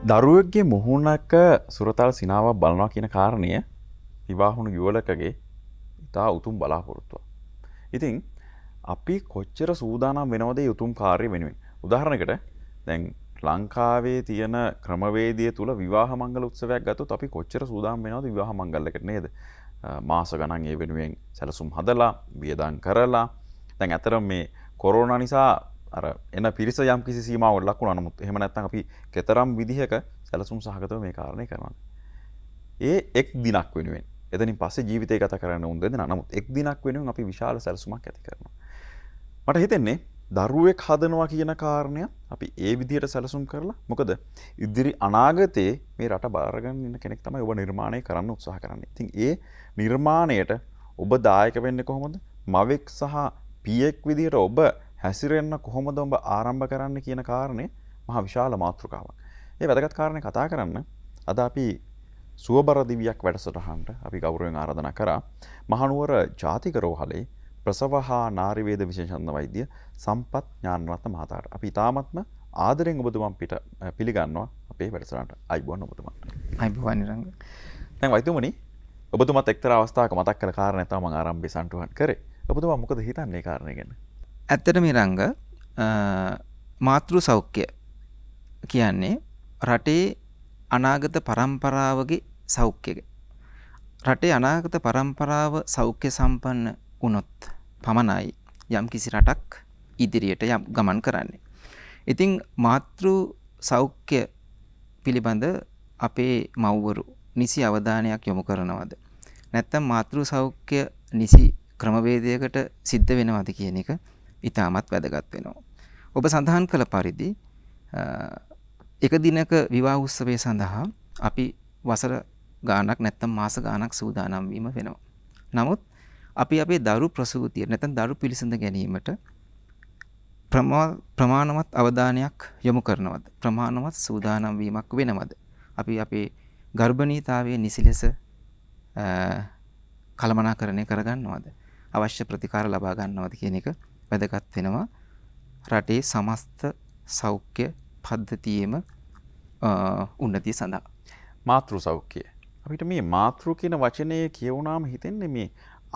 දරුවෙක්ගේ මුහුණක සුරතල් සිනාවක් බලනවා කියන කාරණය විවාහුණු යුවලකගේ ඉතා උතුම් බලාපොරොත්තුව. ඉතින් අපි කොච්චර සූදානම් වෙනවද උතුම් කාර්ය වෙනුවෙන්. උදාහරණයකට දැන් ලංකාවේ තියෙන ක්‍රමවේදය තුළ විවාහ මංගල උත්සවයක් ගත්තොත් අපි කොච්චර සූදානම් වෙනවද විවාහ මංගලයකට නේද? මාස ගණන් ඒ වෙනුවෙන් සැලසුම් හදලා වියදම් කරලා දැන් අතර මේ කොරෝනා නිසා අර එන පිරිස යම් කිසි සීමාවකට ලක් වුණා. නමුත් එහෙම නැත්නම් අපි කතරම් විදිහක සැලසුම් සහගතව මේ කාරණේ කරනවා. ඒ එක් දිනක් වෙනුවෙන් එතනින් පස්සේ ජීවිතය ගත කරන්න උන් දෙන්නා. නමුත් එක් දිනක් වෙනුවෙන් අපි විශාල සැලසුමක් ඇති කරනවා. මට හිතෙන්නේ දරුවෙක් හදනවා කියන කාරණය අපි ඒ විදිහට සැලසුම් කරලා මොකද ඉදිරි අනාගතයේ මේ රට බාරගන්න ඉන්න කෙනෙක් තමයි ඔබ නිර්මාණය කරන්න උත්සාහ කරන්නේ. ඉතින් ඒ නිර්මාණයට ඔබ දායක වෙන්නේ කොහොමද? මවෙක් සහ පියෙක් විදිහට ඔබ හැසිරෙන්න කොහොමද ඔබ ආරම්භ කරන්න කියන කාරණේ මහා විශාල මාතෘකාවක්. ඒ වැදගත් කාරණේ කතා කරන්න අද අපි සුවබර දිවියක් වැඩසටහනට අපි ගෞරවයෙන් ආරාධනා කරා මහනුවර ජාතික රෝහලේ ප්‍රසව හා නාරිවේද විශේෂඥ වෛද්‍ය සම්පත් ඥානරත්න මහතාට අපි තාමත්ම ආදරෙන් ඔබතුමන් පිට පිළිගන්නවා අපේ වැඩසටහනට. අයිබෝන් ඔබතුමන්ට. අයිබෝන් නිරංග. දැන් වෛද්‍යතුමනි ඔබතුමත් එක්තරා අවස්ථාවක මතක් කළ කාරණේ තමයි මම ආරම්භයේ සම්ටුහන් කරේ. ඔබතුමා මොකද හිතන්නේ මේ කාරණේ ගැන? ඇත්තටම නිරංග මාතෘ සෞඛ්‍ය කියන්නේ රටේ අනාගත පරම්පරාවගේ සෞඛ්‍යය. රටේ අනාගත පරම්පරාව සෞඛ්‍ය සම්පන්න වුණොත් පමණයි යම් කිසි රටක් ඉදිරියට ගමන් කරන්නේ. ඉතින් මාතෘ සෞඛ්‍ය පිළිබඳ අපේ මව්වරු නිසි අවධානයක් යොමු කරනවද? නැත්නම් මාතෘ සෞඛ්‍ය නිසි ක්‍රමවේදයකට සිද්ධ වෙනවද කියන එක ඉතාමත් වැදගත් වෙනවා. ඔබ සඳහන් කළ පරිදි එක දිනක විවාහ උත්සවය සඳහා අපි වසර ගාණක් නැත්නම් මාස ගාණක් සූදානම් වීම වෙනවා. නමුත් අපි අපේ දරු ප්‍රසූතිය නැත්නම් දරු පිළිසඳ ගැනීමට ප්‍රමාණවත් අවධානයක් යොමු කරනවද? ප්‍රමාණවත් සූදානම් වීමක් වෙනවද? අපි අපේ ගර්භණීතාවයේ නිසි ලෙස කළමනාකරණය කරගන්නවද? අවශ්‍ය ප්‍රතිකාර ලබා ගන්නවද කියන එක වැදගත් වෙනවා. රටේ සමස්ත සෞඛ්‍ය පද්ධතියේම උන්නතිය සඳහා. මාතෘ සෞඛ්‍ය. අපිට මේ මාතෘ කියන වචනේ කියවුනාම හිතෙන්නේ මේ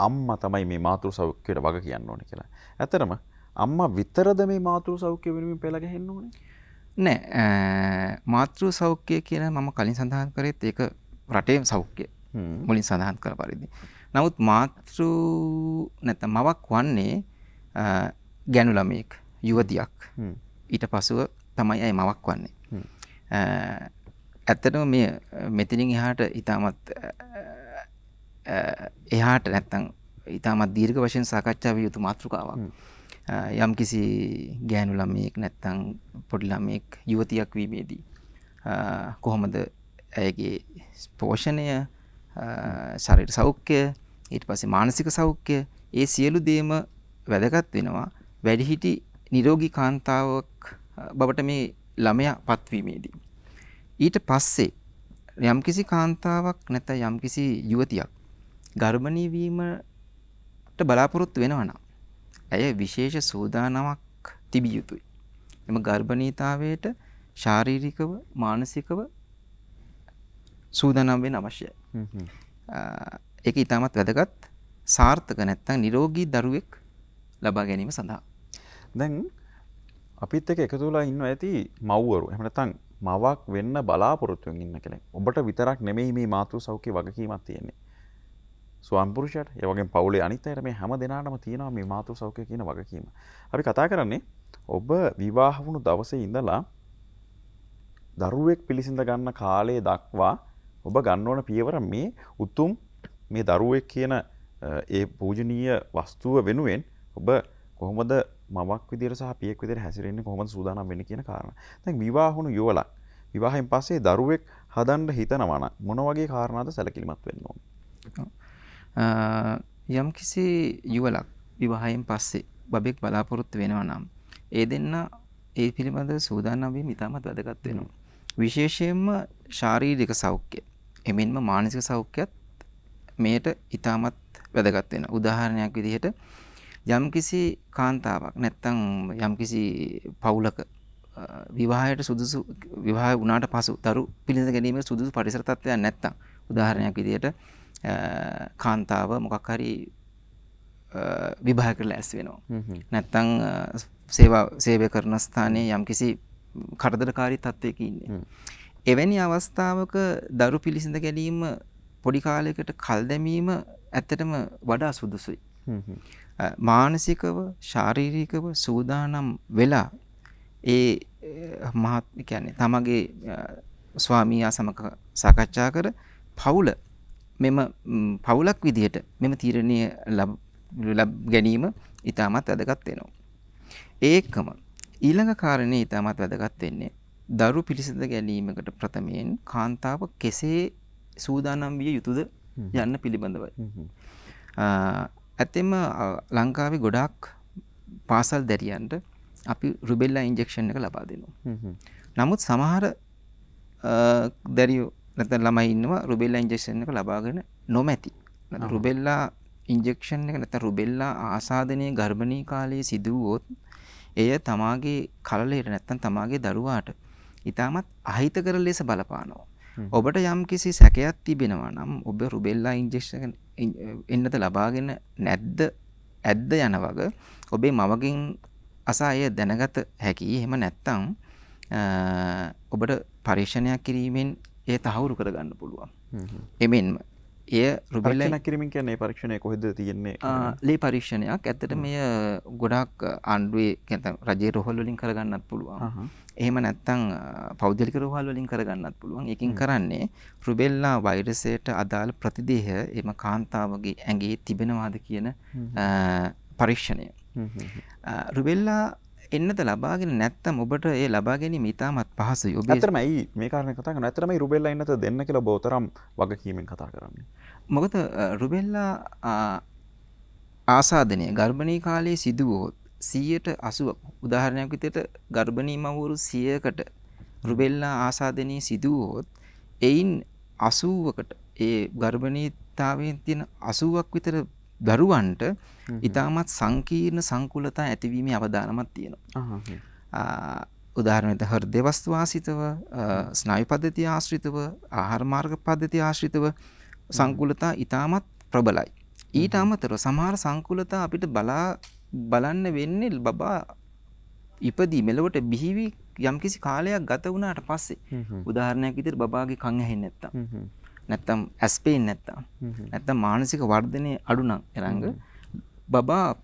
අම්මා තමයි මේ මාතෘ සෞඛ්‍යයට වග කියන්න ඕනේ කියලා. ඇත්තටම අම්මා විතරද මේ මාතෘ සෞඛ්‍ය වෙනුවෙන් පෙළ ගැහෙන්න ඕනේ? නෑ. මාතෘ සෞඛ්‍ය කියන මම කලින් සඳහන් කරේත් ඒක රටේ සෞඛ්‍ය මුලින් සඳහන් කළ පරිදි. නමුත් මාතෘ නැත්නම් මවක් වන්නේ ගැණු ළමයෙක්, යුවතියක්. ඊට පසුව තමයි අය මවක් වන්නේ. ඇත්තටම මේ මෙතනින් එහාට එහාට නැත්තම් ඊටමත් දීර්ඝ වශයෙන් සාකච්ඡා විය යුතු මාතෘකාවක්. යම් කිසි ගෑනු ළමයෙක් නැත්තම් පොඩි ළමයෙක් යුවතියක් වීමේදී කොහොමද ඇයගේ පෝෂණය, ශරීර සෞඛ්‍ය, ඊට පස්සේ මානසික සෞඛ්‍ය, ඒ සියලු දේම වැදගත් වෙනවා වැඩිහිටි නිරෝගී කාන්තාවක් බවට මේ ළමයා පත්වීමේදී. ඊට පස්සේ යම්කිසි කාන්තාවක් නැත්නම් යම්කිසි යුවතියක් ගර්භණී වීමට බලාපොරොත්තු වෙනවා නම් ඇය විශේෂ සූදානමක් තිබිය යුතුයි. එම ගර්භණීතාවයට ශාරීරිකව මානසිකව සූදානම් වෙන්න අවශ්‍යයි. ඒක ඊටමත් වැදගත් සාර්ථක නැත්නම් නිරෝගී දරුවෙක් ලබා ගැනීම සඳහා. දැන් අපිත් එක්ක එකතු වෙලා ඉන්නවා ඇති මව්වරු. එහෙම නැත්නම් මවක් වෙන්න බලාපොරොත්තු වෙමින් ඉන්න කෙනෙක්. ඔබට විතරක් නෙමෙයි මේ මාතෘ සෞඛ්‍ය වගකීමක් තියෙන්නේ. ස්වාමි පුරුෂයාට, ඒ වගේම පවුලේ අනිත් අයට මේ හැම දෙනාටම තියෙනවා මේ මාතෘ සෞඛ්‍ය කියන වගකීම. අපි කතා කරන්නේ ඔබ විවාහ වුණු දවසේ ඉඳලා දරුවෙක් පිළිසිඳ ගන්න කාලය දක්වා ඔබ ගන්න ඕන පියවර මේ උතුම් මේ දරුවෙක් කියන ඒ පූජනීය වස්තුව වෙනුවෙන් ඔබ කොහොමද මවක් විදියට සහ පියෙක් විදියට හැසිරෙන්නේ, කොහොමද සූදානම් වෙන්නේ කියන කාරණා. දැන් විවාහ වුණු යුවලක් විවාහයෙන් පස්සේ දරුවෙක් හදන්න හිතනවා නම් මොන වගේ කාරණාද සැලකිලිමත් වෙන්න ඕනේ? යම්කිසි යුවලක් විවාහයෙන් පස්සේ බබෙක් බලාපොරොත්තු වෙනවා නම් ඒ දෙන්න ඒ පිළිබඳව සූදානම් වීම ඉතාමත් වැදගත් වෙනවා. විශේෂයෙන්ම ශාරීරික සෞඛ්‍ය, එමෙන්ම මානසික සෞඛ්‍යත් මේට ඉතාමත් වැදගත් වෙනවා. උදාහරණයක් විදිහට යම්කිසි කාන්තාවක් නැත්තම් යම්කිසි පවුලක විවාහයට සුදුසු විවාහ වුණාට පසු දරු පිළිඳ ගැනීමේ සුදුසු පරිසර තත්ත්වයක් නැත්තම් උදාහරණයක් විදිහට කාන්තාව මොකක් හරි විවාහ කරලා ඇස් වෙනවා. නැත්තම් සේවය කරන ස්ථානයේ යම්කිසි කරදරකාරී තත්ත්වයක ඉන්නේ. එවැනි අවස්ථාවක දරු පිළිසිඳ ගැනීම පොඩි කාලයකට කල් දැමීම ඇත්තටම වඩා සුදුසුයි. මානසිකව ශාරීරිකව සූදානම් වෙලා ඒ කියන්නේ තමගේ ස්වාමියා සමග සාකච්ඡා කර පවුල මෙම පවුලක් විදිහට මෙම තීරණය ලබ ගැනීම ඉතාමත් වැදගත් වෙනවා. ඒකම ඊළඟ කාරණේ ඉතාමත් වැදගත් වෙන්නේ දරු පිළිසිඳ ගැනීමකට ප්‍රථමයෙන් කාන්තාව කෙසේ සූදානම් විය යුතුද යන්න පිළිබඳවයි. ඇත්තෙම ලංකාවේ ගොඩාක් පාසල් දැරියන්ට අපි රුබෙල්ලා ඉන්ජෙක්ෂන් එක ලබා දෙනවා. නමුත් සමහර දැරියෝ නැත්නම් ළමයි ඉන්නවා රුබෙල්ලා ඉන්ජෙක්ෂන් එක ලබාගෙන නොමැති. රුබෙල්ලා ඉන්ජෙක්ෂන් එක නැත්නම් රුබෙල්ලා ආසාදනයේ ගර්භණී කාලයේ සිදු වුවොත් එය තමාගේ කලලයට නැත්නම් තමාගේ දරුවාට ඊටමත් අහිතකර ලෙස බලපානවා. ඔබට යම් කිසි සැකයක් තිබෙනවා නම් ඔබ රුබෙල්ලා ඉන්ජෙක්ෂන් එන්නත ලබාගෙන නැද්ද ඇද්ද යන වග ඔබේ මවගෙන් අසා එය දැනගත හැකි. එහෙම නැත්නම් ඔබට පරීක්ෂණයක් කිරීමෙන් එය තහවුරු කරගන්න පුළුවන්. එමෙන්ම එය රුබෙල්ලා කිරීමෙන් කියන්නේ පරීක්ෂණය කොහෙද තියෙන්නේ? ලේ පරීක්ෂණයක්. ඇත්තට මෙය ගොඩාක් ආණ්ඩුවේ නැත්නම් රජයේ රෝහල් වලින් කරගන්නත් පුළුවන්. එහෙම නැත්නම් පෞද්ගලික රෝහල් වලින් කරගන්නත් පුළුවන්. ඒකින් කරන්නේ රුබෙල්ලා වෛරසයට අදාළ ප්‍රතිදේහ එම කාන්තාවගේ ඇඟේ තිබෙනවාද කියන පරීක්ෂණය. රුබෙල්ලා එන්නත ලබාගෙන නැත්නම් ඔබට ඒ ලබා ගැනීම ඉතාමත් පහසුයි. ඔබ ඇත්තටම ඇයි මේ කාරණේ කතා කරන්නේ? ඇත්තටම මේ රුබෙල්ලා එන්නත දෙන්න කියලා ඔබ තරම් වගකීමෙන් කතා කරන්නේ. මොකද රුබෙල්ලා ආසාදනය ගර්භණී කාලයේ සිදු වුවොත් 80% උදාහරණයක් විදිහට ගර්භණී මව්වරු 100කට රුබෙල්ලා ආසාදනයේ සිදු වුවොත් එයින් 80කට ඒ ගර්භණීතාවයෙන් තියෙන 80ක් විතර දරුවන්ට ඉතාමත් සංකීර්ණ සංකුලතා ඇතිවීමේ අවදානමක් තියෙනවා. උදාහරණයක් හෘද වස්තු ආශ්‍රිතව, ස්නායු පද්ධතිය ආශ්‍රිතව, ආහාර මාර්ග පද්ධතිය ආශ්‍රිතව සංකුලතා ඉතාමත් ප්‍රබලයි. ඊට අමතරව සමහර සංකුලතා අපිට බලන්න වෙන්නේ බබා ඉපදී මෙලොවට බිහිවි යම්කිසි කාලයක් ගත වුණාට පස්සේ. උදාහරණයක් විදිහට බබාගේ කන් ඇහෙන්නේ නැත්තම් ඇස් පේන්නේ නැත්තම් මානසික වර්ධනය අඩු නම් එරංග බබා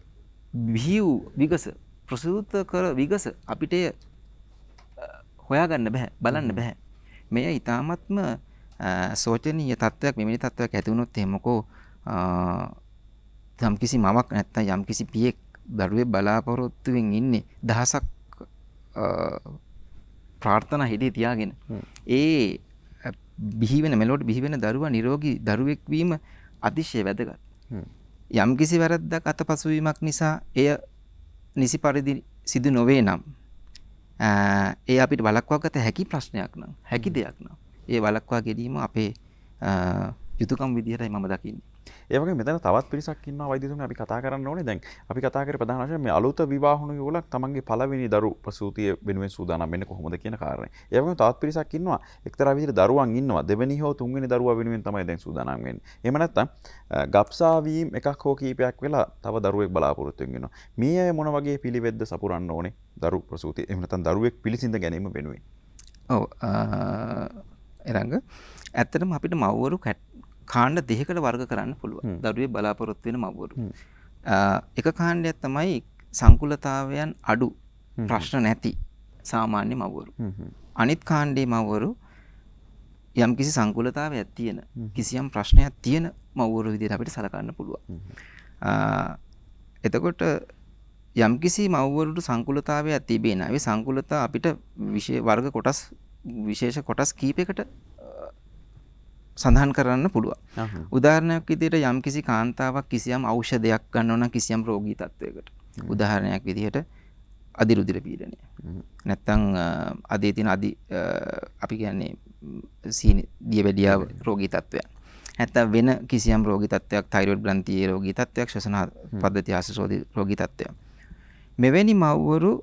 බිහිව් විගස ප්‍රසූත කර විගස අපිට හොයාගන්න බෑ, බලන්න බෑ. මෙය ඊ타මත්ම සෝචනීය තත්ත්වයක්. මෙවැනි තත්ත්වයක් ඇති වුණොත් එහෙමකෝ යම්කිසි මවක් නැත්තම් යම්කිසි පියෙක් දරුවේ බලාපොරොත්තුවෙන් ඉන්නේ දහසක් ප්‍රාර්ථනා හිතේ තියාගෙන ඒ බිහිවෙන මෙලොවට බිහිවෙන දරුවා නිරෝගී දරුවෙක් වීම අතිශය වැදගත්. යම්කිසි වැරද්දක් අතපසුවීමක් නිසා එය නිසි පරිදි සිදු නොවේ නම් ඒ අපිට වළක්වා ගත හැකි ප්‍රශ්නයක් නම්, හැකි දෙයක් නම් ඒ වළක්වා ගැනීම අපේ යුතුයකම් විදිහටයි මම දකින්නේ. ඒ වගේ මෙතන තවත් පිරිසක් ඉන්නවා වෛද්‍යතුමනි අපි කතා කරන්න ඕනේ. දැන් අපි කතා කරේ ප්‍රධාන වශයෙන් මේ අලුත විවාහ වුණු යෝලක් තමන්ගේ පළවෙනි දරු ප්‍රසූතිය වෙනුවෙන් සූදානම් වෙන්නේ කොහොමද කියන කාරණේ. ඒ වගේම තවත් පිරිසක් ඉන්නවා එක්තරා විදිහට දරුවන් ඉන්නවා දෙවෙනි හෝ තුන්වෙනි දරුවා වෙනුවෙන් තමයි දැන් සූදානම් වෙන්නේ. එහෙම නැත්නම් ගබ්සා වීම එකක් හෝ කීපයක් වෙලා තව දරුවෙක් බලාපොරොත්තු වෙනවා. මේ අය මොන වගේ පිළිවෙද්ද සපුරන්න ඕනේ දරු ප්‍රසූතිය. එහෙම නැත්නම් දරුවෙක් පිළිසිඳ ගැනීම වෙනුවෙන්. ඔව් එරංග ඇත්තටම අපිට මව්වරු කාණ්ඩ දෙකකට වර්ග කරන්න පුළුවන්. දරුවේ බලාපොරොත්තු වෙන මව්වරු. එක කාණ්ඩයක් තමයි සංකුලතාවයන් අඩු ප්‍රශ්න නැති සාමාන්‍ය මව්වරු. අනිත් කාණ්ඩේ මව්වරු යම්කිසි සංකුලතාවයක් තියෙන කිසියම් ප්‍රශ්නයක් තියෙන මව්වරු විදිහට අපිට සලකන්න පුළුවන්. එතකොට යම්කිසි මව්වරුට සංකුලතාවයක් තිබේ නම් ඒ සංකුලතා අපිට වර්ග කොටස් විශේෂ කොටස් කීපයකට සඳහන් කරන්න පුළුවන්. උදාහරණයක් විදිහට යම්කිසි කාන්තාවක් කිසියම් ඖෂධයක් ගන්නවා නම් කිසියම් රෝගී තත්වයකට. උදාහරණයක් විදිහට අදිරුධිර පීඩනය. නැත්තම් අදේ තියෙන අපි කියන්නේ දියවැඩියාව රෝගී තත්වයක්. නැත්තම් වෙන කිසියම් රෝගී තත්වයක්, තයිරොයිඩ් ග්‍රන්ථියේ රෝගී තත්වයක්, ශ්වසන පද්ධතිය ආශ්‍රිත රෝගී තත්වයක්. මෙවැනි මව්වරු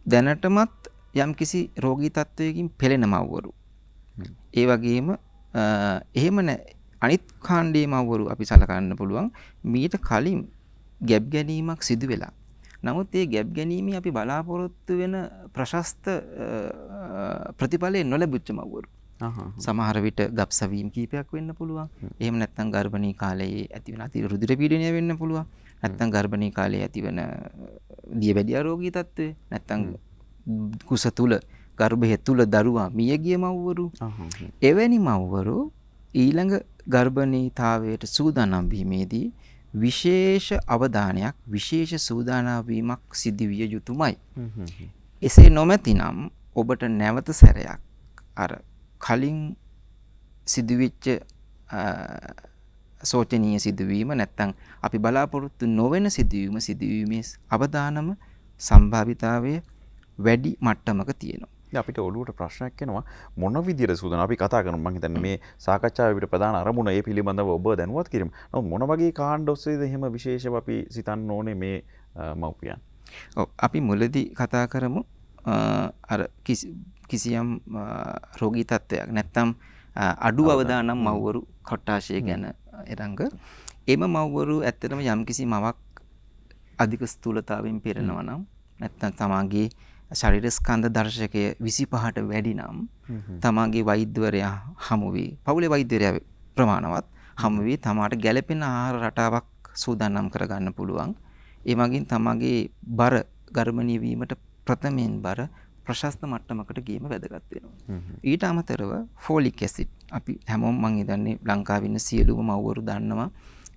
දැනටමත් යම්කිසි රෝගී තත්වයකින් පෙළෙන මව්වරු. ඒ වගේම එහෙම අනිත් කාණ්ඩයේ මව්වරු අපි සලකන්න පුළුවන් මීට කලින් ගැබ් ගැනීමක් සිදු වෙලා. නමුත් ඒ ගැබ් ගැනීමේ අපි බලාපොරොත්තු වෙන ප්‍රශස්ත ප්‍රතිඵලය නොලැබුච්ච මව්වරු. සමහර විට ගබ්සවීම් කීපයක් වෙන්න පුළුවන්. එහෙම නැත්නම් ගර්භණී කාලයේ ඇතිවන අති රුධිර පීඩනය වෙන්න පුළුවන්. නැත්නම් ගර්භණී කාලයේ ඇතිවන දියවැඩියා රෝගී තත්ත්වය. නැත්නම් කුස තුල ගර්භය තුල දරුවා මිය ගිය මව්වරු. එවැනි මව්වරු ඊළඟ ගර්භණීතාවයට සූදානම් වීමේදී විශේෂ අවධානයක් විශේෂ සූදානම් වීමක් සිදුවිය යුතුමයි. එසේ නොමැතිනම් ඔබට නැවත සැරයක් අර කලින් සිදුවෙච්ච සෝචනීය සිදුවීම නැත්තම් අපි බලාපොරොත්තු නොවන සිදුවීමේ අවදානම සම්භාවිතාවය වැඩි මට්ටමක තියෙනවා. අපිට ඔළුවට ප්‍රශ්නයක් එනවා මොන විදිහට සූදානම් අපි කතා කරමු. මම හිතන්නේ මේ සාකච්ඡාවේ අපිට ප්‍රධාන අරමුණ ඒ පිළිබඳව ඔබ දැනුවත් කිරීම. නමුත් මොන වගේ කාණ්ඩ ඔස්සේද එහෙම විශේෂව අපි සිතන්න ඕනේ මේ මව්පියන්? ඔව් අපි මුලදී කතා කරමු අර කිසියම් රෝගී තත්ත්වයක් නැත්තම් අඩු අවදානම් මව්වරු කොට්ටාශය ගැන එරංග එම මව්වරු ඇත්තටම යම්කිසි මවක් අධික ස්ථූලතාවයෙන් පෙරෙනවා නම් නැත්තම් තමාගේ ශරීර ස්කන්ධ දර්ශකය 25ට වැඩි නම් තමාගේ වෛද්‍යවරයා හමු වී පවුලේ වෛද්‍යවරයා ප්‍රමාණවත් හමු වී තමාට ගැළපෙන ආහාර රටාවක් සූදානම් කරගන්න පුළුවන්. ඒ වගේම තමාගේ බර ගර්භණී වීමට ප්‍රථමයෙන් බර ප්‍රශස්ත මට්ටමකට ගේම වැදගත් වෙනවා. ඊට අමතරව ෆෝලික් ඇසිඩ් අපි හැමෝම මං හිතන්නේ ලංකාවේ ඉන්න සියලුම මව්වරු දන්නවා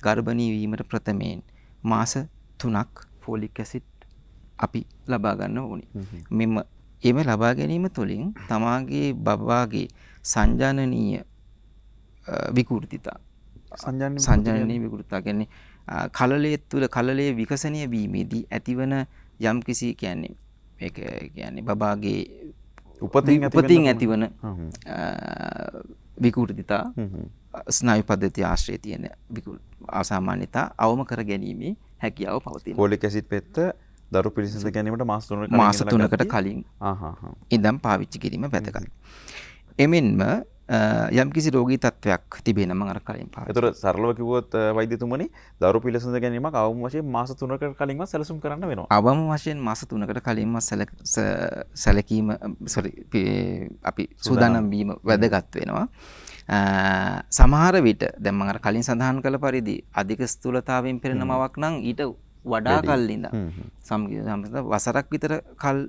ගර්භණී වීමට ප්‍රථමයෙන් මාස 3ක් ෆෝලික් ඇසිඩ් අපි ලබා ගන්න ඕනේ. එම ලබා ගැනීම තුළින් තමාගේ බබාගේ සංජානනීය විකෘතිතා සංජානනීය විකෘතිතා කියන්නේ කලලයේ තුල කලලයේ විකසනීය වීමේදී ඇතිවන යම්කිසි කියන්නේ මේක කියන්නේ බබාගේ උපතින් ඇතිවන විකෘතිතා ස්නායු පද්ධතිය ආශ්‍රයේ තියෙන අසාමාන්‍යතා අවම කර ගැනීමේ හැකියාව පවතිනවා. ෆෝලික් ඇසිඩ් පෙත්ත දරු පිළිසිඳ ගැනීමට මාස 3කට කලින් ඉඳන් පාවිච්චි කිරීම වැදගත්. එමෙන්ම යම්කිසි රෝගී තත්වයක් තිබේ නම් අර කලින් පාවිච්චි. ඒතර සරලව කිව්වොත් වෛද්‍යතුමනි දරු පිළිසිඳ ගැනීමක් අවම වශයෙන් මාස 3කට කලින්ම සැලසුම් කරන්න වෙනවා. අවම වශයෙන් මාස 3කට කලින්ම සැලකීම අපි සූදානම් වීම වැදගත් වෙනවා. සමහර විට දැන් මම අර කලින් සඳහන් කළ පරිදි අධික ස්ථූලතාවයෙන් පෙළෙන මවක් නම් ඊට වඩා කල් ඉඳන් සමහර වසරක් විතර කල්